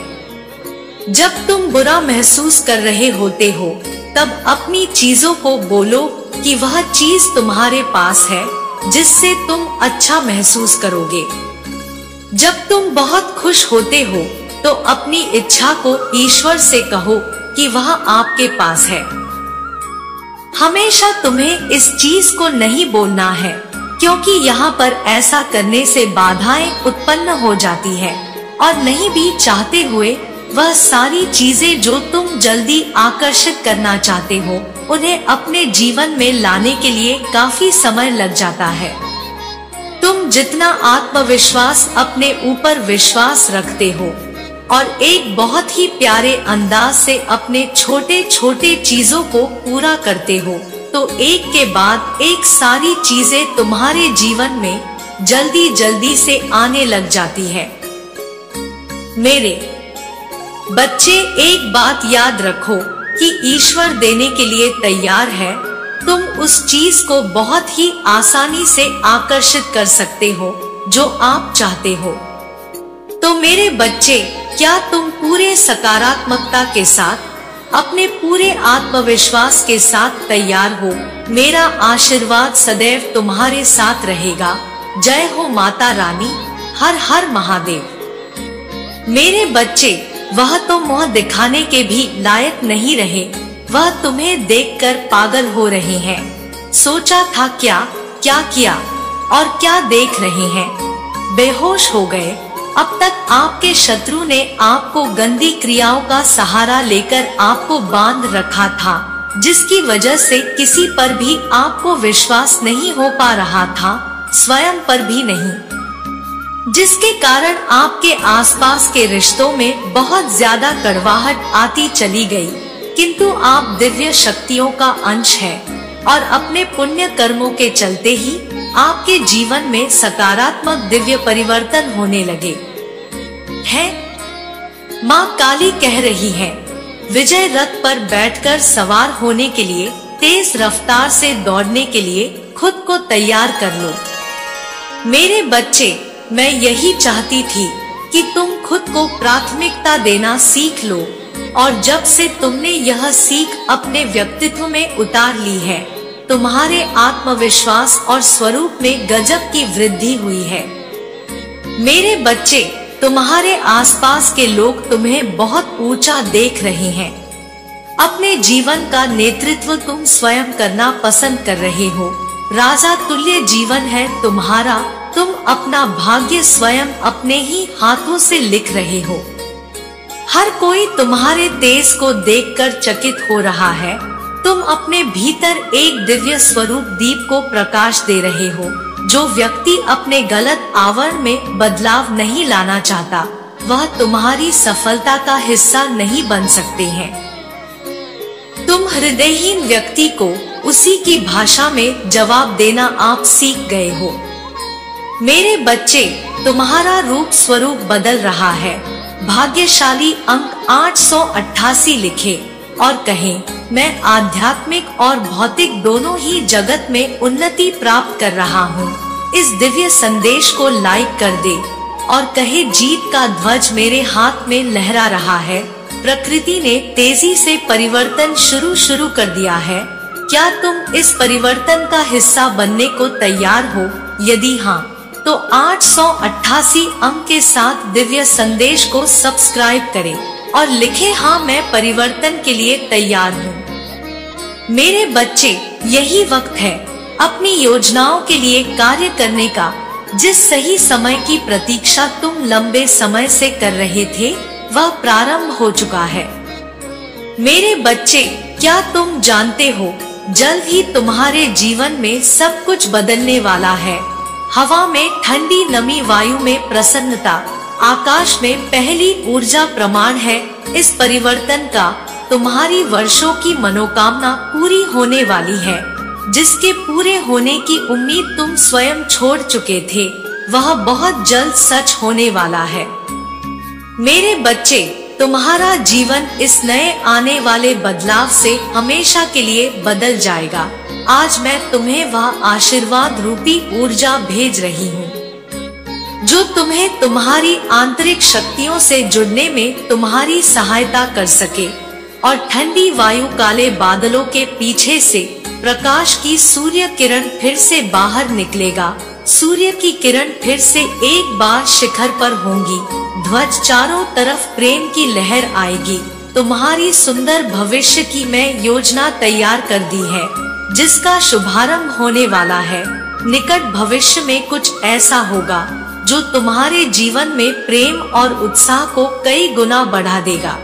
जब तुम बुरा महसूस कर रहे होते हो, तब अपनी चीजों को बोलो कि वह चीज तुम्हारे पास है जिससे तुम अच्छा महसूस करोगे। जब तुम बहुत खुश होते हो, तो अपनी इच्छा को ईश्वर से कहो कि वह आपके पास है। हमेशा तुम्हें इस चीज को नहीं बोलना है, क्योंकि यहाँ पर ऐसा करने से बाधाएं उत्पन्न हो जाती है, और नहीं भी चाहते हुए वह सारी चीजें जो तुम जल्दी आकर्षित करना चाहते हो, उन्हें अपने जीवन में लाने के लिए काफी समय लग जाता है। तुम जितना आत्मविश्वास अपने ऊपर विश्वास रखते हो और एक बहुत ही प्यारे अंदाज से अपने छोटे छोटे चीजों को पूरा करते हो, तो एक के बाद एक सारी चीजें तुम्हारे जीवन में जल्दी जल्दी से आने लग जाती है। मेरे बच्चे, एक बात याद रखो कि ईश्वर देने के लिए तैयार है। तुम उस चीज को बहुत ही आसानी से आकर्षित कर सकते हो जो आप चाहते हो। तो मेरे बच्चे, क्या तुम पूरे सकारात्मकता के साथ, अपने पूरे आत्मविश्वास के साथ तैयार हो? मेरा आशीर्वाद सदैव तुम्हारे साथ रहेगा। जय हो माता रानी। हर हर महादेव। मेरे बच्चे, वह तो मुंह दिखाने के भी लायक नहीं रहे, वह तुम्हें देखकर पागल हो रहे हैं। सोचा था क्या क्या किया और क्या देख रहे हैं, बेहोश हो गए। अब तक आपके शत्रु ने आपको गंदी क्रियाओं का सहारा लेकर आपको बांध रखा था, जिसकी वजह से किसी पर भी आपको विश्वास नहीं हो पा रहा था, स्वयं पर भी नहीं, जिसके कारण आपके आसपास के रिश्तों में बहुत ज्यादा कड़वाहट आती चली गई। किंतु आप दिव्य शक्तियों का अंश है और अपने पुण्य कर्मों के चलते ही आपके जीवन में सकारात्मक दिव्य परिवर्तन होने लगे हैं। माँ काली कह रही है, विजय रथ पर बैठकर सवार होने के लिए, तेज रफ्तार से दौड़ने के लिए खुद को तैयार कर लो। मेरे बच्चे, मैं यही चाहती थी कि तुम खुद को प्राथमिकता देना सीख लो, और जब से तुमने यह सीख अपने व्यक्तित्व में उतार ली है, तुम्हारे आत्मविश्वास और स्वरूप में गजब की वृद्धि हुई है। मेरे बच्चे, तुम्हारे आसपास के लोग तुम्हें बहुत ऊंचा देख रहे हैं। अपने जीवन का नेतृत्व तुम स्वयं करना पसंद कर रहे हो। राजा तुल्य जीवन है तुम्हारा। तुम अपना भाग्य स्वयं अपने ही हाथों से लिख रहे हो। हर कोई तुम्हारे तेज को देखकर चकित हो रहा है। तुम अपने भीतर एक दिव्य स्वरूप दीप को प्रकाश दे रहे हो। जो व्यक्ति अपने गलत आवरण में बदलाव नहीं लाना चाहता, वह तुम्हारी सफलता का हिस्सा नहीं बन सकते हैं। तुम हृदयहीन व्यक्ति को उसी की भाषा में जवाब देना आप सीख गए हो। मेरे बच्चे, तुम्हारा रूप स्वरूप बदल रहा है। भाग्यशाली अंक 888 लिखे और कहें, मैं आध्यात्मिक और भौतिक दोनों ही जगत में उन्नति प्राप्त कर रहा हूँ। इस दिव्य संदेश को लाइक कर दे और कहे, जीत का ध्वज मेरे हाथ में लहरा रहा है। प्रकृति ने तेजी से परिवर्तन शुरू कर दिया है। क्या तुम इस परिवर्तन का हिस्सा बनने को तैयार हो? यदि हाँ, तो 888 अंक के साथ दिव्य संदेश को सब्सक्राइब करें और लिखें, हाँ मैं परिवर्तन के लिए तैयार हूँ। मेरे बच्चे, यही वक्त है अपनी योजनाओं के लिए कार्य करने का। जिस सही समय की प्रतीक्षा तुम लंबे समय से कर रहे थे, वह प्रारंभ हो चुका है। मेरे बच्चे, क्या तुम जानते हो, जल्द ही तुम्हारे जीवन में सब कुछ बदलने वाला है। हवा में ठंडी नमी, वायु में प्रसन्नता, आकाश में पहली ऊर्जा प्रमाण है इस परिवर्तन का। तुम्हारी वर्षों की मनोकामना पूरी होने वाली है। जिसके पूरे होने की उम्मीद तुम स्वयं छोड़ चुके थे, वह बहुत जल्द सच होने वाला है। मेरे बच्चे, तुम्हारा जीवन इस नए आने वाले बदलाव से हमेशा के लिए बदल जाएगा। आज मैं तुम्हें वह आशीर्वाद रूपी ऊर्जा भेज रही हूँ, जो तुम्हें तुम्हारी आंतरिक शक्तियों से जुड़ने में तुम्हारी सहायता कर सके। और ठंडी वायु, काले बादलों के पीछे से प्रकाश की सूर्य किरण फिर से बाहर निकलेगा। सूर्य की किरण फिर से एक बार शिखर पर होंगी। ध्वज चारों तरफ प्रेम की लहर आएगी। तुम्हारी सुंदर भविष्य की मैं योजना तैयार कर दी है, जिसका शुभारंभ होने वाला है। निकट भविष्य में कुछ ऐसा होगा जो तुम्हारे जीवन में प्रेम और उत्साह को कई गुना बढ़ा देगा।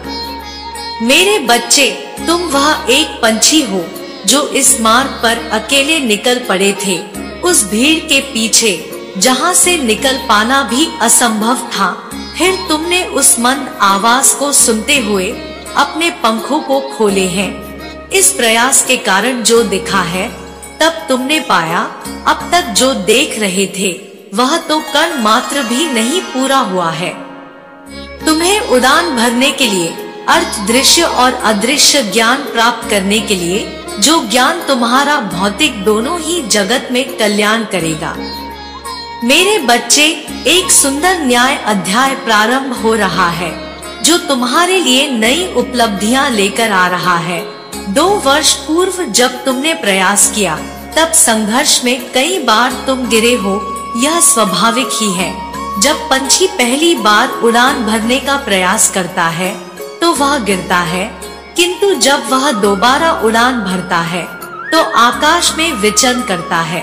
मेरे बच्चे, तुम वह एक पंछी हो जो इस मार्ग पर अकेले निकल पड़े थे, उस भीड़ के पीछे जहां से निकल पाना भी असंभव था। फिर तुमने उस मंद आवाज को सुनते हुए अपने पंखों को खोले हैं। इस प्रयास के कारण जो दिखा है, तब तुमने पाया अब तक जो देख रहे थे वह तो कण मात्र भी नहीं पूरा हुआ है। तुम्हें उड़ान भरने के लिए, अर्थ, दृश्य और अदृश्य ज्ञान प्राप्त करने के लिए, जो ज्ञान तुम्हारा भौतिक दोनों ही जगत में कल्याण करेगा। मेरे बच्चे, एक सुंदर न्याय अध्याय प्रारंभ हो रहा है, जो तुम्हारे लिए नई उपलब्धियां लेकर आ रहा है। 2 वर्ष पूर्व जब तुमने प्रयास किया, तब संघर्ष में कई बार तुम गिरे हो, यह स्वाभाविक ही है। जब पंछी पहली बार उड़ान भरने का प्रयास करता है तो वह गिरता है, किंतु जब वह दोबारा उड़ान भरता है तो आकाश में विचरण करता है।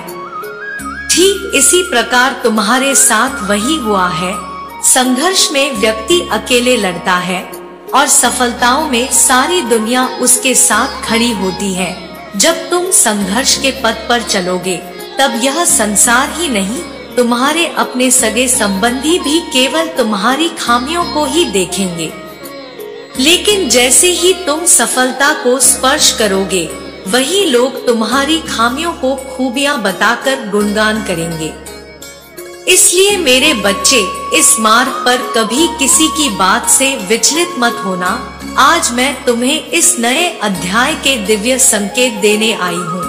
ठीक इसी प्रकार तुम्हारे साथ वही हुआ है। संघर्ष में व्यक्ति अकेले लड़ता है और सफलताओं में सारी दुनिया उसके साथ खड़ी होती है। जब तुम संघर्ष के पथ पर चलोगे, तब यह संसार ही नहीं, तुम्हारे अपने सगे संबंधी भी केवल तुम्हारी खामियों को ही देखेंगे। लेकिन जैसे ही तुम सफलता को स्पर्श करोगे, वही लोग तुम्हारी खामियों को खूबियां बताकर गुणगान करेंगे। इसलिए मेरे बच्चे, इस मार्ग पर कभी किसी की बात से विचलित मत होना। आज मैं तुम्हें इस नए अध्याय के दिव्य संकेत देने आई हूँ।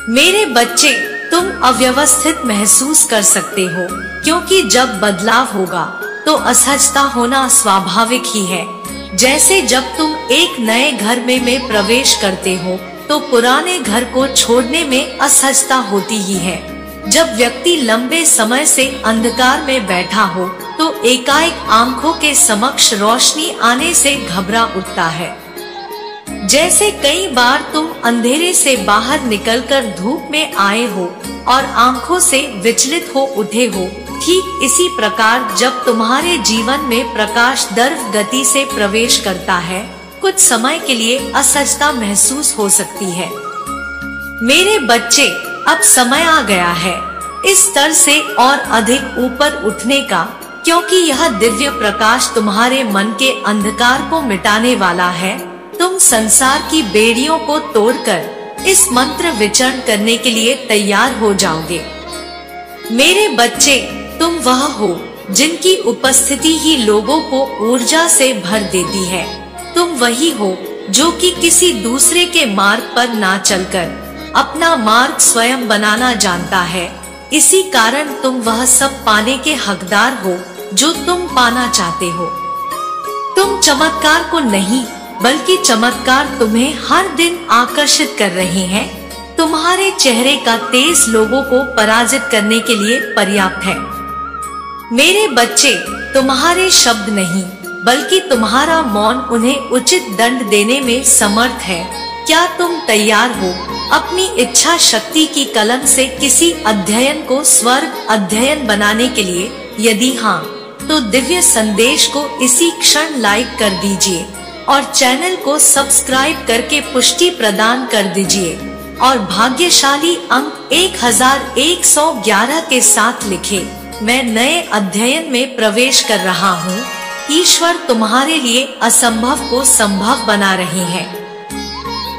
मेरे बच्चे, तुम अव्यवस्थित महसूस कर सकते हो, क्योंकि जब बदलाव होगा तो असहजता होना स्वाभाविक ही है। जैसे जब तुम एक नए घर में प्रवेश करते हो, तो पुराने घर को छोड़ने में असहजता होती ही है। जब व्यक्ति लंबे समय से अंधकार में बैठा हो, तो एकाएक आंखों के समक्ष रोशनी आने से घबरा उठता है। जैसे कई बार तुम अंधेरे से बाहर निकलकर धूप में आए हो और आंखों से विचलित हो उठे हो, ठीक इसी प्रकार जब तुम्हारे जीवन में प्रकाश द्रव गति से प्रवेश करता है, कुछ समय के लिए असहजता महसूस हो सकती है। मेरे बच्चे, अब समय आ गया है इस स्तर से और अधिक ऊपर उठने का, क्योंकि यह दिव्य प्रकाश तुम्हारे मन के अंधकार को मिटाने वाला है। तुम संसार की बेड़ियों को तोड़कर इस मंत्र विचरण करने के लिए तैयार हो जाओगे। मेरे बच्चे, तुम वह हो जिनकी उपस्थिति ही लोगों को ऊर्जा से भर देती है। तुम वही हो जो कि किसी दूसरे के मार्ग पर ना चलकर अपना मार्ग स्वयं बनाना जानता है। इसी कारण तुम वह सब पाने के हकदार हो जो तुम पाना चाहते हो। तुम चमत्कार को नहीं, बल्कि चमत्कार तुम्हें हर दिन आकर्षित कर रहे हैं। तुम्हारे चेहरे का तेज लोगों को पराजित करने के लिए पर्याप्त है। मेरे बच्चे, तुम्हारे शब्द नहीं, बल्कि तुम्हारा मौन उन्हें उचित दंड देने में समर्थ है, क्या तुम तैयार हो अपनी इच्छा शक्ति की कलम से किसी अध्ययन को स्वर्ग अध्ययन बनाने के लिए? यदि हाँ, तो दिव्य संदेश को इसी क्षण लाइक कर दीजिए और चैनल को सब्सक्राइब करके पुष्टि प्रदान कर दीजिए और भाग्यशाली अंक 1111 के साथ लिखे, मैं नए अध्ययन में प्रवेश कर रहा हूँ। ईश्वर तुम्हारे लिए असंभव को संभव बना रहे हैं।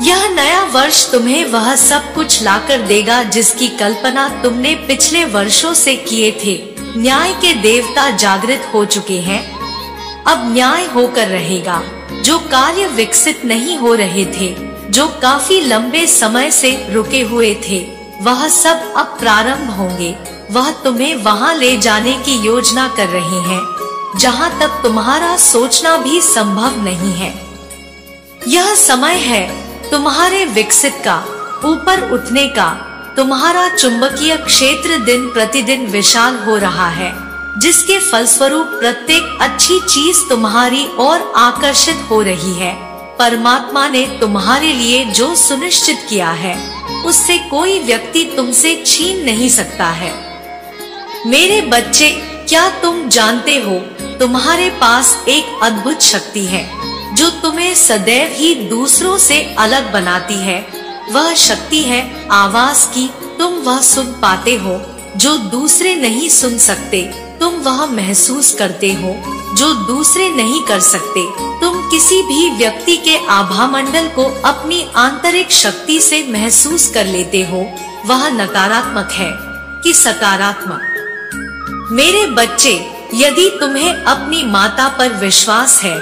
यह नया वर्ष तुम्हें वह सब कुछ लाकर देगा जिसकी कल्पना तुमने पिछले वर्षों से किए थे। न्याय के देवता जागृत हो चुके हैं। अब न्याय होकर रहेगा। जो कार्य विकसित नहीं हो रहे थे, जो काफी लंबे समय से रुके हुए थे, वह सब अब प्रारंभ होंगे। वह तुम्हें वहां ले जाने की योजना कर रहे हैं जहां तक तुम्हारा सोचना भी संभव नहीं है। यह समय है तुम्हारे विकसित का, ऊपर उठने का। तुम्हारा चुंबकीय क्षेत्र दिन प्रतिदिन विशाल हो रहा है, जिसके फलस्वरूप प्रत्येक अच्छी चीज तुम्हारी ओर आकर्षित हो रही है। परमात्मा ने तुम्हारे लिए जो सुनिश्चित किया है, उससे कोई व्यक्ति तुमसे छीन नहीं सकता है। मेरे बच्चे, क्या तुम जानते हो, तुम्हारे पास एक अद्भुत शक्ति है जो तुम्हें सदैव ही दूसरों से अलग बनाती है। वह शक्ति है आवाज की। तुम वह सुन पाते हो जो दूसरे नहीं सुन सकते। तुम वह महसूस करते हो जो दूसरे नहीं कर सकते। तुम किसी भी व्यक्ति के आभामंडल को अपनी आंतरिक शक्ति से महसूस कर लेते हो। वह नकारात्मक है कि सकारात्मक? मेरे बच्चे, यदि तुम्हें अपनी माता पर विश्वास है,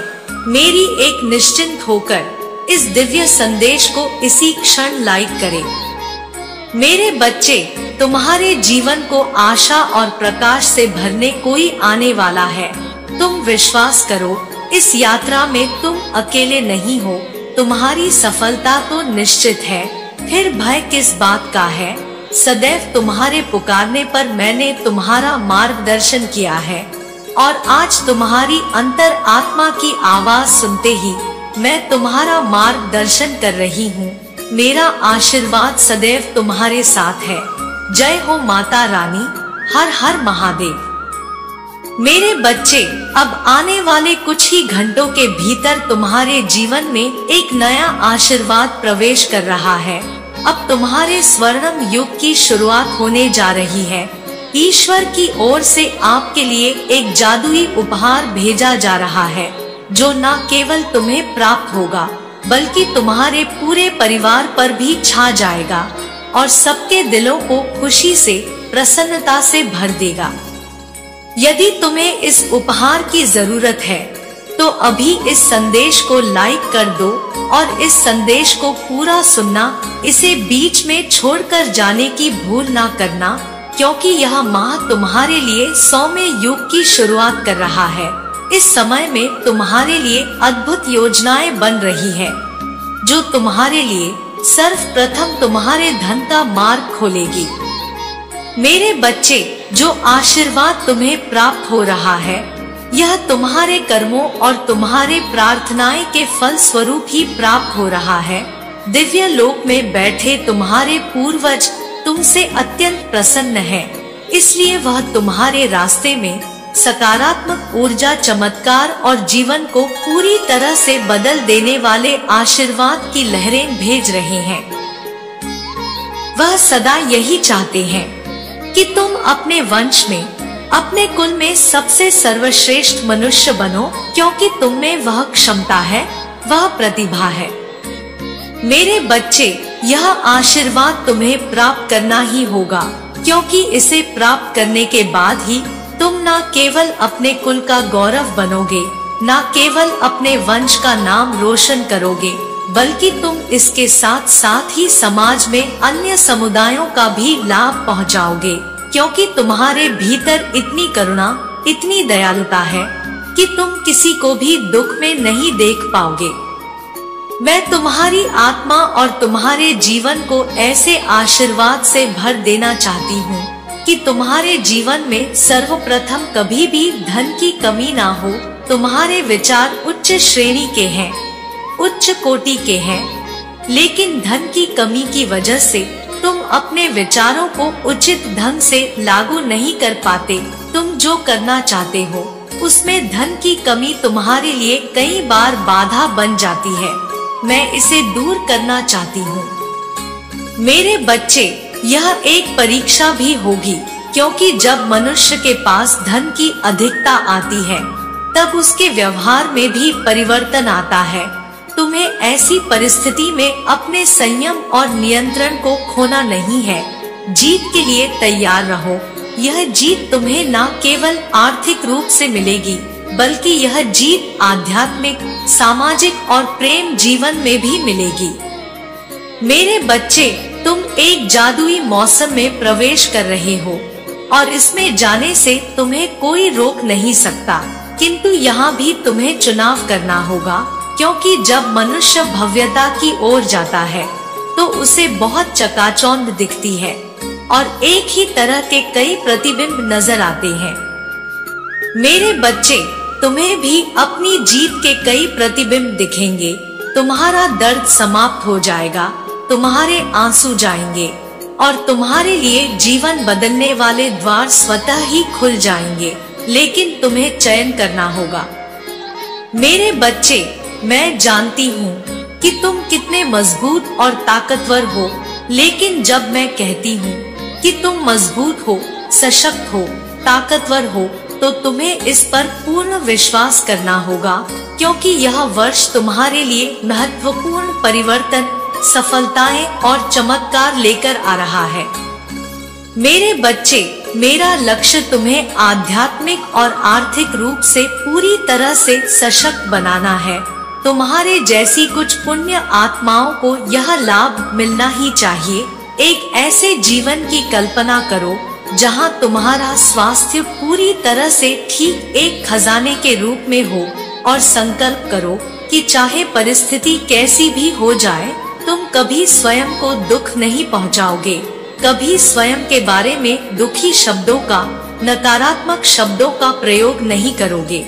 मेरी एक निश्चिंत होकर इस दिव्य संदेश को इसी क्षण लाइक करें। मेरे बच्चे, तुम्हारे जीवन को आशा और प्रकाश से भरने कोई आने वाला है। तुम विश्वास करो, इस यात्रा में तुम अकेले नहीं हो। तुम्हारी सफलता तो निश्चित है, फिर भय किस बात का है? सदैव तुम्हारे पुकारने पर मैंने तुम्हारा मार्गदर्शन किया है और आज तुम्हारी अंतर आत्मा की आवाज सुनते ही मैं तुम्हारा मार्गदर्शन कर रही हूँ। मेरा आशीर्वाद सदैव तुम्हारे साथ है। जय हो माता रानी। हर हर महादेव। मेरे बच्चे, अब आने वाले कुछ ही घंटों के भीतर तुम्हारे जीवन में एक नया आशीर्वाद प्रवेश कर रहा है। अब तुम्हारे स्वर्णिम युग की शुरुआत होने जा रही है। ईश्वर की ओर से आपके लिए एक जादुई उपहार भेजा जा रहा है जो न केवल तुम्हें प्राप्त होगा बल्कि तुम्हारे पूरे परिवार पर भी छा जाएगा और सबके दिलों को खुशी से, प्रसन्नता से भर देगा। यदि तुम्हें इस उपहार की जरूरत है तो अभी इस संदेश को लाइक कर दो और इस संदेश को पूरा सुनना, इसे बीच में छोड़कर जाने की भूल ना करना, क्योंकि यह माह तुम्हारे लिए 100वें युग की शुरुआत कर रहा है। इस समय में तुम्हारे लिए अद्भुत योजनाएं बन रही है जो तुम्हारे लिए सर्वप्रथम तुम्हारे धन का मार्ग खोलेगी। मेरे बच्चे, जो आशीर्वाद तुम्हें प्राप्त हो रहा है, यह तुम्हारे कर्मों और तुम्हारे प्रार्थनाएं के फल स्वरूप ही प्राप्त हो रहा है। दिव्य लोक में बैठे तुम्हारे पूर्वज तुमसे अत्यंत प्रसन्न है, इसलिए वह तुम्हारे रास्ते में सकारात्मक ऊर्जा, चमत्कार और जीवन को पूरी तरह से बदल देने वाले आशीर्वाद की लहरें भेज रहे हैं। वह सदा यही चाहते हैं कि तुम अपने वंश में, अपने कुल में सबसे सर्वश्रेष्ठ मनुष्य बनो, क्योंकि तुम में वह क्षमता है, वह प्रतिभा है। मेरे बच्चे, यह आशीर्वाद तुम्हें प्राप्त करना ही होगा, क्योंकि इसे प्राप्त करने के बाद ही तुम न केवल अपने कुल का गौरव बनोगे, न केवल अपने वंश का नाम रोशन करोगे, बल्कि तुम इसके साथ साथ ही समाज में अन्य समुदायों का भी लाभ पहुंचाओगे, क्योंकि तुम्हारे भीतर इतनी करुणा, इतनी दयालुता है कि तुम किसी को भी दुख में नहीं देख पाओगे। मैं तुम्हारी आत्मा और तुम्हारे जीवन को ऐसे आशीर्वाद से भर देना चाहती हूँ कि तुम्हारे जीवन में सर्वप्रथम कभी भी धन की कमी ना हो। तुम्हारे विचार उच्च श्रेणी के हैं, उच्च कोटि के हैं। लेकिन धन की कमी की वजह से तुम अपने विचारों को उचित ढंग से लागू नहीं कर पाते। तुम जो करना चाहते हो उसमें धन की कमी तुम्हारे लिए कई बार बाधा बन जाती है। मैं इसे दूर करना चाहती हूँ। मेरे बच्चे, यह एक परीक्षा भी होगी, क्योंकि जब मनुष्य के पास धन की अधिकता आती है तब उसके व्यवहार में भी परिवर्तन आता है। तुम्हें ऐसी परिस्थिति में अपने संयम और नियंत्रण को खोना नहीं है। जीत के लिए तैयार रहो। यह जीत तुम्हें न केवल आर्थिक रूप से मिलेगी, बल्कि यह जीत आध्यात्मिक, सामाजिक और प्रेम जीवन में भी मिलेगी। मेरे बच्चे, तुम एक जादुई मौसम में प्रवेश कर रहे हो और इसमें जाने से तुम्हें कोई रोक नहीं सकता। किंतु यहाँ भी तुम्हें चुनाव करना होगा, क्योंकि जब मनुष्य भव्यता की ओर जाता है तो उसे बहुत चकाचौंध दिखती है और एक ही तरह के कई प्रतिबिंब नजर आते हैं। मेरे बच्चे, तुम्हें भी अपनी जीत के कई प्रतिबिंब दिखेंगे। तुम्हारा दर्द समाप्त हो जाएगा, तुम्हारे आंसू जाएंगे और तुम्हारे लिए जीवन बदलने वाले द्वार स्वतः ही खुल जाएंगे। लेकिन तुम्हें चयन करना होगा। मेरे बच्चे, मैं जानती हूँ कि तुम कितने मजबूत और ताकतवर हो, लेकिन जब मैं कहती हूँ कि तुम मजबूत हो, सशक्त हो, ताकतवर हो, तो तुम्हें इस पर पूर्ण विश्वास करना होगा, क्योंकि यह वर्ष तुम्हारे लिए महत्वपूर्ण परिवर्तन, सफलताएं और चमत्कार लेकर आ रहा है। मेरे बच्चे, मेरा लक्ष्य तुम्हें आध्यात्मिक और आर्थिक रूप से पूरी तरह से सशक्त बनाना है। तुम्हारे जैसी कुछ पुण्य आत्माओं को यह लाभ मिलना ही चाहिए। एक ऐसे जीवन की कल्पना करो जहां तुम्हारा स्वास्थ्य पूरी तरह से ठीक एक खजाने के रूप में हो और संकल्प करो कि चाहे परिस्थिति कैसी भी हो जाए, तुम कभी स्वयं को दुख नहीं पहुंचाओगे। कभी स्वयं के बारे में दुखी शब्दों का, नकारात्मक शब्दों का प्रयोग नहीं करोगे।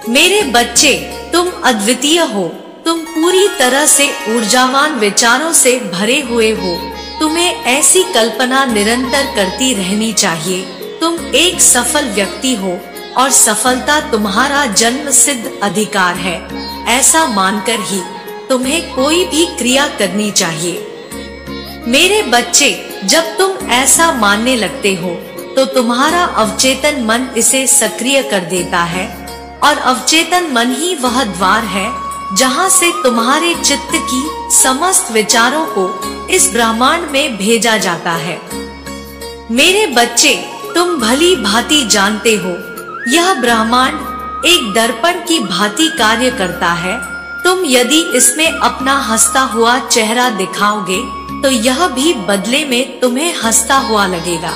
मेरे बच्चे, तुम अद्वितीय हो। तुम पूरी तरह से ऊर्जावान विचारों से भरे हुए हो। तुम्हें ऐसी कल्पना निरंतर करती रहनी चाहिए। तुम एक सफल व्यक्ति हो और सफलता तुम्हारा जन्म सिद्ध अधिकार है। ऐसा मानकर ही तुम्हें कोई भी क्रिया करनी चाहिए। मेरे बच्चे, जब तुम ऐसा मानने लगते हो तो तुम्हारा अवचेतन मन इसे सक्रिय कर देता है और अवचेतन मन ही वह द्वार है जहां से तुम्हारे चित्त की समस्त विचारों को इस ब्रह्मांड में भेजा जाता है। मेरे बच्चे, तुम भली भांति जानते हो, यह ब्रह्मांड एक दर्पण की भांति कार्य करता है। तुम यदि इसमें अपना हंसता हुआ चेहरा दिखाओगे तो यह भी बदले में तुम्हें हंसता हुआ लगेगा।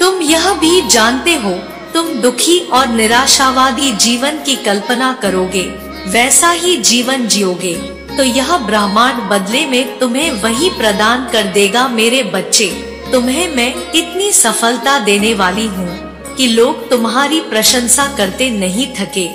तुम यह भी जानते हो, तुम दुखी और निराशावादी जीवन की कल्पना करोगे, वैसा ही जीवन जियोगे तो यह ब्रह्मांड बदले में तुम्हें वही प्रदान कर देगा। मेरे बच्चे, तुम्हें मैं इतनी सफलता देने वाली हूँ कि लोग तुम्हारी प्रशंसा करते नहीं थके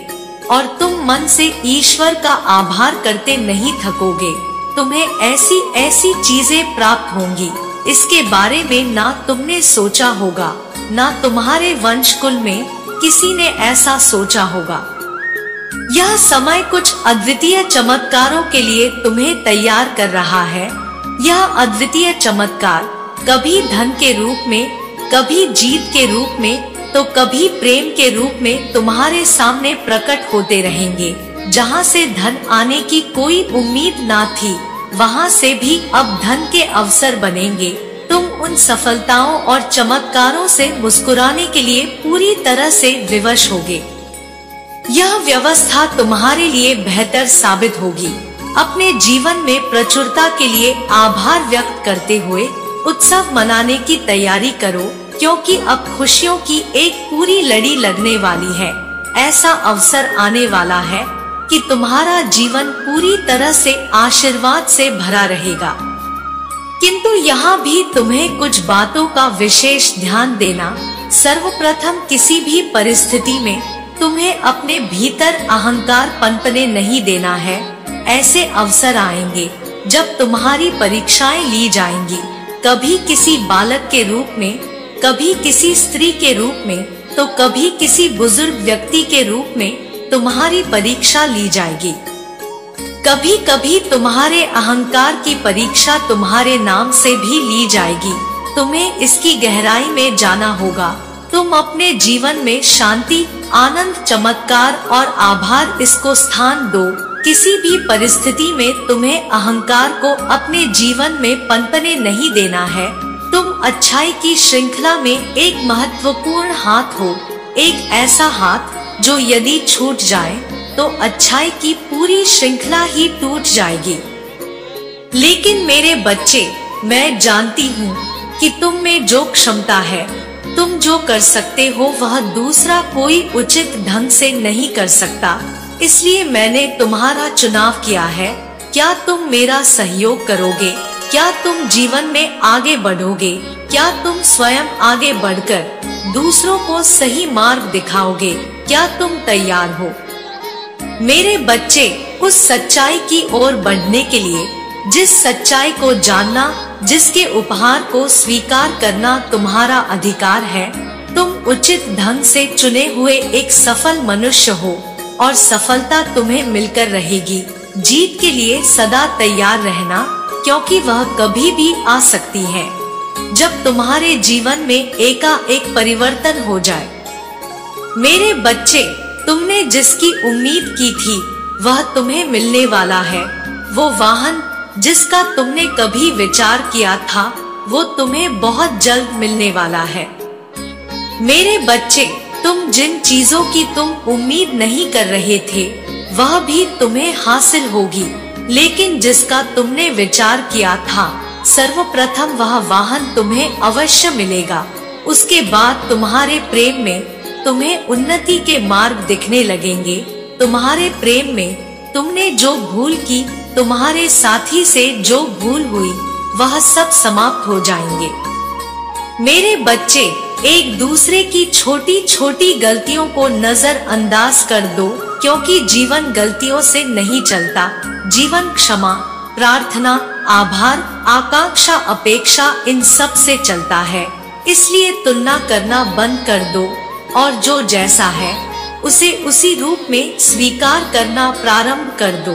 और तुम मन से ईश्वर का आभार करते नहीं थकोगे। तुम्हें ऐसी ऐसी चीजें प्राप्त होंगी, इसके बारे में ना तुमने सोचा होगा, ना तुम्हारे वंशकुल में किसी ने ऐसा सोचा होगा। यह समय कुछ अद्वितीय चमत्कारों के लिए तुम्हें तैयार कर रहा है। यह अद्वितीय चमत्कार कभी धन के रूप में, कभी जीत के रूप में, तो कभी प्रेम के रूप में तुम्हारे सामने प्रकट होते रहेंगे। जहां से धन आने की कोई उम्मीद ना थी, वहां से भी अब धन के अवसर बनेंगे। तुम उन सफलताओं और चमत्कारों से मुस्कुराने के लिए पूरी तरह से विवश होगे। यह व्यवस्था तुम्हारे लिए बेहतर साबित होगी। अपने जीवन में प्रचुरता के लिए आभार व्यक्त करते हुए उत्सव मनाने की तैयारी करो, क्योंकि अब खुशियों की एक पूरी लड़ी लगने वाली है। ऐसा अवसर आने वाला है कि तुम्हारा जीवन पूरी तरह से आशीर्वाद से भरा रहेगा। किंतु यहाँ भी तुम्हें कुछ बातों का विशेष ध्यान देना। सर्वप्रथम, किसी भी परिस्थिति में तुम्हें अपने भीतर अहंकार पनपने नहीं देना है। ऐसे अवसर आएंगे जब तुम्हारी परीक्षाएं ली जाएंगी, कभी किसी बालक के रूप में, कभी किसी स्त्री के रूप में, तो कभी किसी बुजुर्ग व्यक्ति के रूप में तुम्हारी परीक्षा ली जाएगी। कभी कभी तुम्हारे अहंकार की परीक्षा तुम्हारे नाम से भी ली जाएगी। तुम्हें इसकी गहराई में जाना होगा। तुम अपने जीवन में शांति, आनंद, चमत्कार और आभार इसको स्थान दो। किसी भी परिस्थिति में तुम्हें अहंकार को अपने जीवन में पनपने नहीं देना है। तुम अच्छाई की श्रृंखला में एक महत्वपूर्ण हाथ हो, एक ऐसा हाथ जो यदि छूट जाए तो अच्छाई की पूरी श्रृंखला ही टूट जाएगी। लेकिन मेरे बच्चे, मैं जानती हूँ कि तुम में जो क्षमता है, तुम जो कर सकते हो, वह दूसरा कोई उचित ढंग से नहीं कर सकता। इसलिए मैंने तुम्हारा चुनाव किया है। क्या तुम मेरा सहयोग करोगे? क्या तुम जीवन में आगे बढ़ोगे? क्या तुम स्वयं आगे बढ़कर दूसरों को सही मार्ग दिखाओगे? क्या तुम तैयार हो? मेरे बच्चे, उस सच्चाई की ओर बढ़ने के लिए, जिस सच्चाई को जानना, जिसके उपहार को स्वीकार करना तुम्हारा अधिकार है, तुम उचित ढंग से चुने हुए एक सफल मनुष्य हो और सफलता तुम्हें मिलकर रहेगी। जीत के लिए सदा तैयार रहना, क्योंकि वह कभी भी आ सकती है जब तुम्हारे जीवन में एकाएक परिवर्तन हो जाए। मेरे बच्चे, तुमने जिसकी उम्मीद की थी वह तुम्हें मिलने वाला है। वो वाहन जिसका तुमने कभी विचार किया था, वो तुम्हें बहुत जल्द मिलने वाला है। मेरे बच्चे, तुम जिन चीजों की तुम उम्मीद नहीं कर रहे थे, वह भी तुम्हें हासिल होगी। लेकिन जिसका तुमने विचार किया था, सर्वप्रथम वह वाहन तुम्हें अवश्य मिलेगा। उसके बाद तुम्हारे प्रेम में तुम्हें उन्नति के मार्ग दिखने लगेंगे। तुम्हारे प्रेम में तुमने जो भूल की, तुम्हारे साथी से जो भूल हुई, वह सब समाप्त हो जाएंगे। मेरे बच्चे, एक दूसरे की छोटी छोटी गलतियों को नजरअंदाज कर दो, क्योंकि जीवन गलतियों से नहीं चलता। जीवन क्षमा, प्रार्थना, आभार, आकांक्षा, अपेक्षा, इन सब से चलता है। इसलिए तुलना करना बंद कर दो और जो जैसा है उसे उसी रूप में स्वीकार करना प्रारंभ कर दो।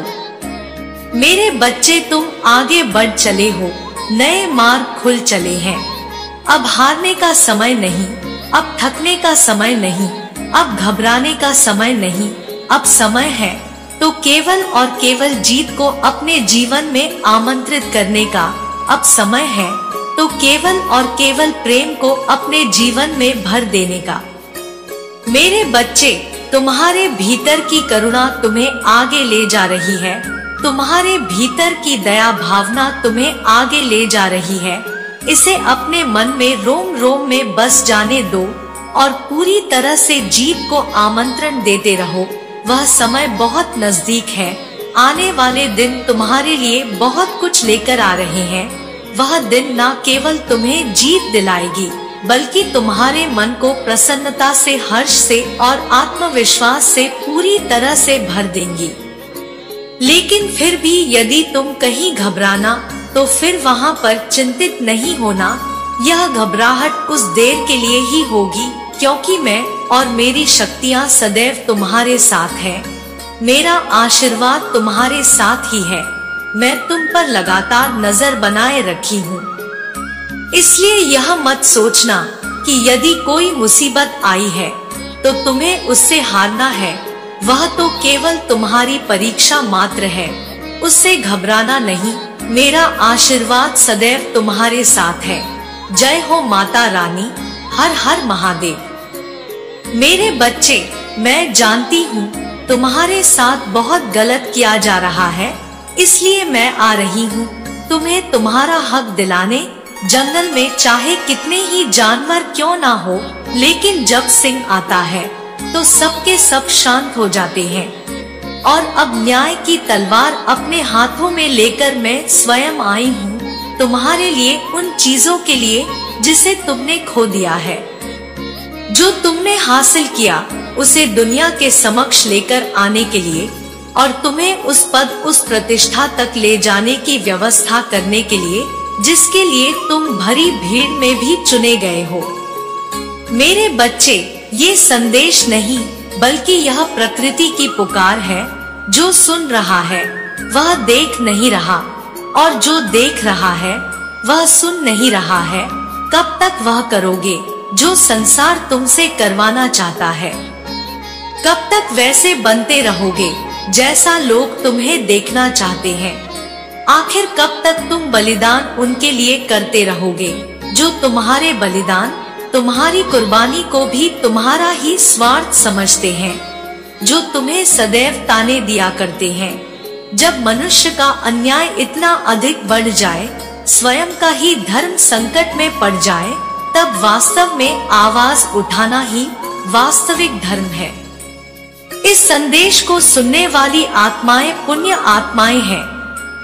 मेरे बच्चे, तुम आगे बढ़ चले हो, नए मार्ग खुल चले हैं। अब हारने का समय नहीं, अब थकने का समय नहीं, अब घबराने का समय नहीं। अब समय है तो केवल और केवल जीत को अपने जीवन में आमंत्रित करने का। अब समय है तो केवल और केवल प्रेम को अपने जीवन में भर देने का। मेरे बच्चे, तुम्हारे भीतर की करुणा तुम्हें आगे ले जा रही है। तुम्हारे भीतर की दया भावना तुम्हें आगे ले जा रही है। इसे अपने मन में रोम रोम में बस जाने दो और पूरी तरह से जीत को आमंत्रण देते रहो। वह समय बहुत नजदीक है। आने वाले दिन तुम्हारे लिए बहुत कुछ लेकर आ रहे हैं। वह दिन न केवल तुम्हें जीत दिलाएगी, बल्कि तुम्हारे मन को प्रसन्नता से, हर्ष से और आत्मविश्वास से पूरी तरह से भर देंगी। लेकिन फिर भी यदि तुम कहीं घबराना, तो फिर वहाँ पर चिंतित नहीं होना। यह घबराहट उस देर के लिए ही होगी, क्योंकि मैं और मेरी शक्तियाँ सदैव तुम्हारे साथ है। मेरा आशीर्वाद तुम्हारे साथ ही है। मैं तुम पर लगातार नजर बनाए रखी हूँ। इसलिए यह मत सोचना कि यदि कोई मुसीबत आई है तो तुम्हें उससे हारना है। वह तो केवल तुम्हारी परीक्षा मात्र है, उससे घबराना नहीं। मेरा आशीर्वाद सदैव तुम्हारे साथ है। जय हो माता रानी। हर हर महादेव। मेरे बच्चे, मैं जानती हूँ तुम्हारे साथ बहुत गलत किया जा रहा है, इसलिए मैं आ रही हूँ तुम्हें तुम्हारा हक दिलाने। जंगल में चाहे कितने ही जानवर क्यों ना हो, लेकिन जब सिंह आता है तो सबके सब शांत हो जाते हैं। और अब न्याय की तलवार अपने हाथों में लेकर मैं स्वयं आई हूँ तुम्हारे लिए, उन चीजों के लिए जिसे तुमने खो दिया है। जो तुमने हासिल किया उसे दुनिया के समक्ष लेकर आने के लिए। और तुम्हें उस पद, उस प्रतिष्ठा तक ले जाने की व्यवस्था करने के लिए जिसके लिए तुम भरी भीड़ में भी चुने गए हो। मेरे बच्चे, ये संदेश नहीं बल्कि यह प्रकृति की पुकार है। जो सुन रहा है वह देख नहीं रहा, और जो देख रहा है वह सुन नहीं रहा है। कब तक वह करोगे जो संसार तुमसे करवाना चाहता है? कब तक वैसे बनते रहोगे जैसा लोग तुम्हें देखना चाहते हैं? आखिर कब तक तुम बलिदान उनके लिए करते रहोगे जो तुम्हारे बलिदान, तुम्हारी कुर्बानी को भी तुम्हारा ही स्वार्थ समझते हैं, जो तुम्हें सदैव ताने दिया करते हैं। जब मनुष्य का अन्याय इतना अधिक बढ़ जाए, स्वयं का ही धर्म संकट में पड़ जाए, तब वास्तव में आवाज उठाना ही वास्तविक धर्म है। इस संदेश को सुनने वाली आत्माएं पुण्य आत्माएं हैं।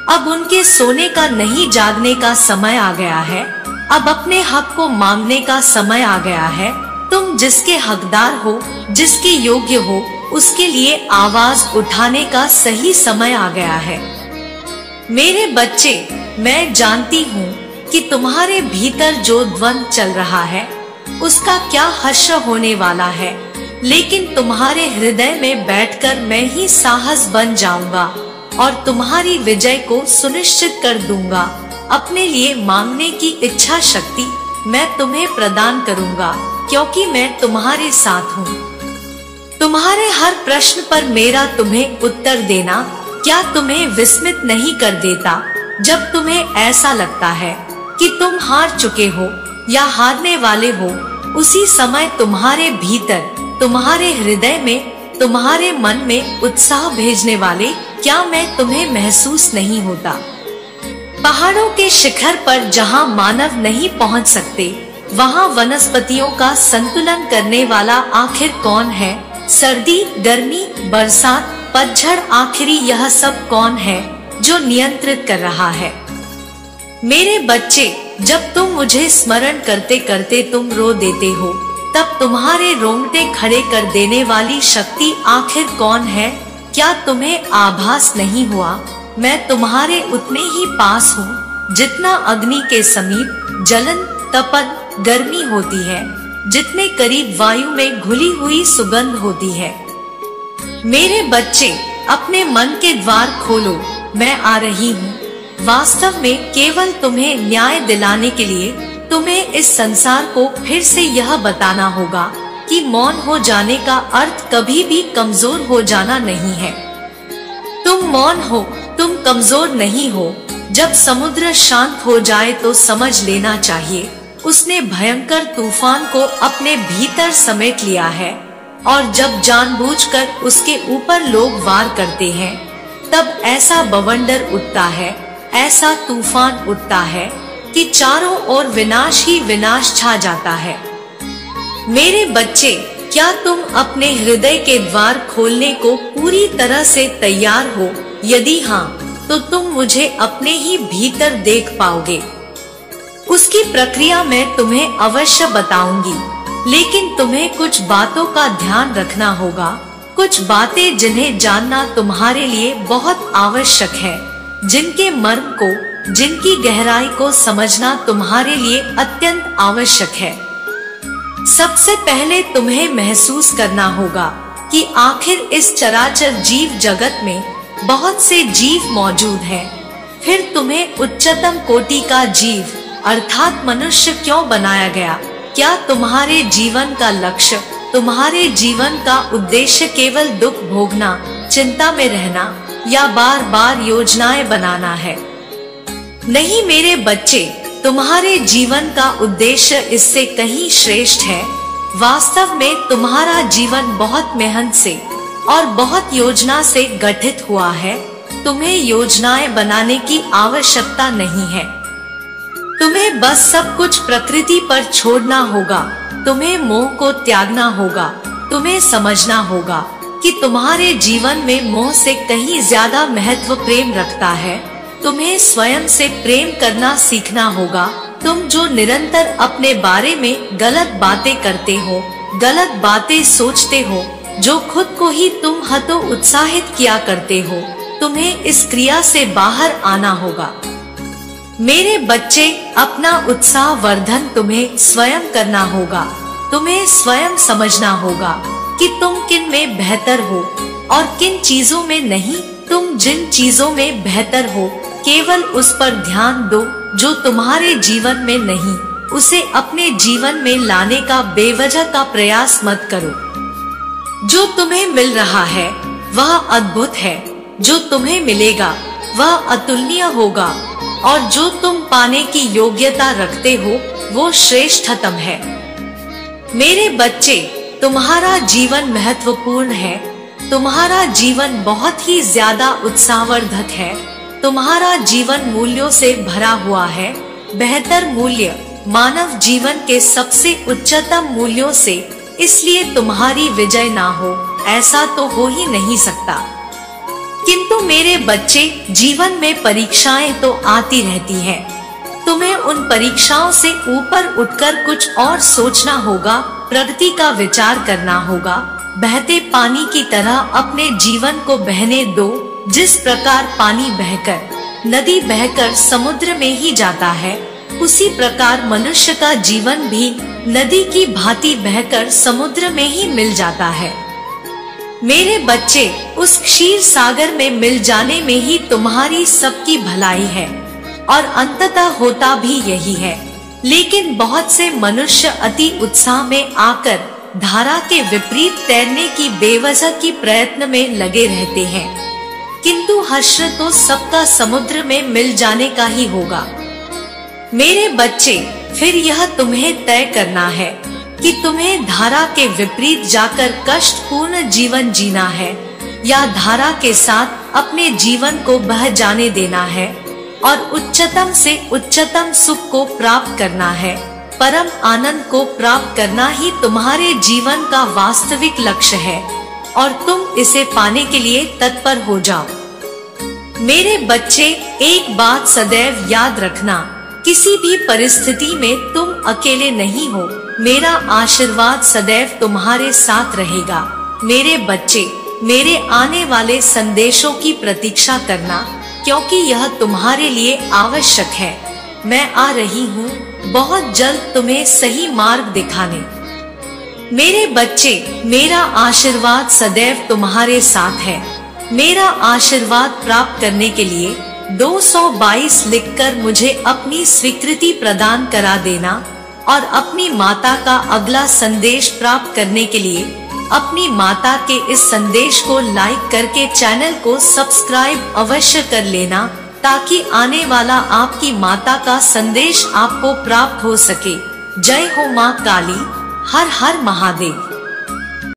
अब उनके सोने का नहीं, जागने का समय आ गया है। अब अपने हक को मांगने का समय आ गया है। तुम जिसके हकदार हो, जिसके योग्य हो, उसके लिए आवाज उठाने का सही समय आ गया है। मेरे बच्चे, मैं जानती हूँ कि तुम्हारे भीतर जो द्वंद्व चल रहा है उसका क्या हर्ष होने वाला है, लेकिन तुम्हारे हृदय में बैठकर मैं ही साहस बन जाऊंगा और तुम्हारी विजय को सुनिश्चित कर दूंगा। अपने लिए मांगने की इच्छा शक्ति मैं तुम्हें प्रदान करूंगा, क्योंकि मैं तुम्हारे साथ हूँ। तुम्हारे हर प्रश्न पर मेरा तुम्हें उत्तर देना क्या तुम्हें विस्मित नहीं कर देता? जब तुम्हें ऐसा लगता है कि तुम हार चुके हो या हारने वाले हो, उसी समय तुम्हारे भीतर, तुम्हारे हृदय में, तुम्हारे मन में उत्साह भेजने वाले क्या मैं तुम्हें महसूस नहीं होता? पहाड़ों के शिखर पर जहाँ मानव नहीं पहुँच सकते, वहाँ वनस्पतियों का संतुलन करने वाला आखिर कौन है? सर्दी, गर्मी, बरसात, पतझड़, आखिरी यह सब कौन है जो नियंत्रित कर रहा है? मेरे बच्चे, जब तुम मुझे स्मरण करते करते तुम रो देते हो, तब तुम्हारे रोंगटे खड़े कर देने वाली शक्ति आखिर कौन है? क्या तुम्हें आभास नहीं हुआ मैं तुम्हारे उतने ही पास हूँ जितना अग्नि के समीप जलन, तपन, गर्मी होती है, जितने करीब वायु में घुली हुई सुगंध होती है। मेरे बच्चे, अपने मन के द्वार खोलो, मैं आ रही हूँ। वास्तव में केवल तुम्हें न्याय दिलाने के लिए तुम्हें इस संसार को फिर से यह बताना होगा कि मौन हो जाने का अर्थ कभी भी कमजोर हो जाना नहीं है। तुम मौन हो, तुम कमजोर नहीं हो। जब समुद्र शांत हो जाए तो समझ लेना चाहिए उसने भयंकर तूफान को अपने भीतर समेट लिया है, और जब जानबूझकर उसके ऊपर लोग वार करते हैं, तब ऐसा बवंडर उठता है, ऐसा तूफान उठता है कि चारों ओर विनाश ही विनाश छा जाता है। मेरे बच्चे, क्या तुम अपने हृदय के द्वार खोलने को पूरी तरह से तैयार हो? यदि हाँ, तो तुम मुझे अपने ही भीतर देख पाओगे। उसकी प्रक्रिया मैं तुम्हें अवश्य बताऊंगी, लेकिन तुम्हें कुछ बातों का ध्यान रखना होगा, कुछ बातें जिन्हें जानना तुम्हारे लिए बहुत आवश्यक है, जिनके मर्म को, जिनकी गहराई को समझना तुम्हारे लिए अत्यंत आवश्यक है। सबसे पहले तुम्हें महसूस करना होगा कि आखिर इस चराचर जीव जगत में बहुत से जीव मौजूद हैं। फिर तुम्हें उच्चतम कोटि का जीव अर्थात मनुष्य क्यों बनाया गया? क्या तुम्हारे जीवन का लक्ष्य, तुम्हारे जीवन का उद्देश्य केवल दुख भोगना, चिंता में रहना या बार बार योजनाएं बनाना है? नहीं मेरे बच्चे, तुम्हारे जीवन का उद्देश्य इससे कहीं श्रेष्ठ है। वास्तव में तुम्हारा जीवन बहुत मेहनत से और बहुत योजना से गठित हुआ है। तुम्हें योजनाएं बनाने की आवश्यकता नहीं है। तुम्हें बस सब कुछ प्रकृति पर छोड़ना होगा। तुम्हें मोह को त्यागना होगा। तुम्हें समझना होगा कि तुम्हारे जीवन में मोह से कहीं ज्यादा महत्व प्रेम रखता है। तुम्हें स्वयं से प्रेम करना सीखना होगा। तुम जो निरंतर अपने बारे में गलत बातें करते हो, गलत बातें सोचते हो, जो खुद को ही तुम हतो उत्साहित किया करते हो, तुम्हें इस क्रिया से बाहर आना होगा। मेरे बच्चे, अपना उत्साह वर्धन तुम्हें स्वयं करना होगा। तुम्हें स्वयं समझना होगा कि तुम किन में बेहतर हो और किन चीजों में नहीं। तुम जिन चीजों में बेहतर हो, केवल उस पर ध्यान दो। जो तुम्हारे जीवन में नहीं, उसे अपने जीवन में लाने का बेवजह का प्रयास मत करो। जो तुम्हें मिल रहा है वह अद्भुत है, जो तुम्हें मिलेगा वह अतुलनीय होगा, और जो तुम पाने की योग्यता रखते हो वो श्रेष्ठतम है। मेरे बच्चे, तुम्हारा जीवन महत्वपूर्ण है। तुम्हारा जीवन बहुत ही ज्यादा उत्साहवर्धक है। तुम्हारा जीवन मूल्यों से भरा हुआ है। बेहतर मूल्य मानव जीवन के सबसे उच्चतम मूल्यों से, इसलिए तुम्हारी विजय ना हो, ऐसा तो हो ही नहीं सकता। किंतु मेरे बच्चे, जीवन में परीक्षाएं तो आती रहती हैं। तुम्हें उन परीक्षाओं से ऊपर उठकर कुछ और सोचना होगा, प्रगति का विचार करना होगा। बहते पानी की तरह अपने जीवन को बहने दो। जिस प्रकार पानी बहकर, नदी बहकर समुद्र में ही जाता है, उसी प्रकार मनुष्य का जीवन भी नदी की भांति बहकर समुद्र में ही मिल जाता है। मेरे बच्चे, उस क्षीर सागर में मिल जाने में ही तुम्हारी सबकी भलाई है, और अंततः होता भी यही है। लेकिन बहुत से मनुष्य अति उत्साह में आकर धारा के विपरीत तैरने की बेवजह की प्रयत्न में लगे रहते हैं, किंतु हश्र तो सबका समुद्र में मिल जाने का ही होगा। मेरे बच्चे, फिर यह तुम्हें तय करना है कि तुम्हें धारा के विपरीत जाकर कष्टपूर्ण जीवन जीना है, या धारा के साथ अपने जीवन को बह जाने देना है और उच्चतम से उच्चतम सुख को प्राप्त करना है। परम आनंद को प्राप्त करना ही तुम्हारे जीवन का वास्तविक लक्ष्य है, और तुम इसे पाने के लिए तत्पर हो जाओ। मेरे बच्चे, एक बात सदैव याद रखना, किसी भी परिस्थिति में तुम अकेले नहीं हो। मेरा आशीर्वाद सदैव तुम्हारे साथ रहेगा। मेरे बच्चे, मेरे आने वाले संदेशों की प्रतीक्षा करना, क्योंकि यह तुम्हारे लिए आवश्यक है। मैं आ रही हूँ बहुत जल्द तुम्हें सही मार्ग दिखाने। मेरे बच्चे, मेरा आशीर्वाद सदैव तुम्हारे साथ है। मेरा आशीर्वाद प्राप्त करने के लिए 222 लिखकर मुझे अपनी स्वीकृति प्रदान करा देना, और अपनी माता का अगला संदेश प्राप्त करने के लिए अपनी माता के इस संदेश को लाइक करके चैनल को सब्सक्राइब अवश्य कर लेना, ताकि आने वाला आपकी माता का संदेश आपको प्राप्त हो सके। जय हो माँ काली। हर हर महादेव।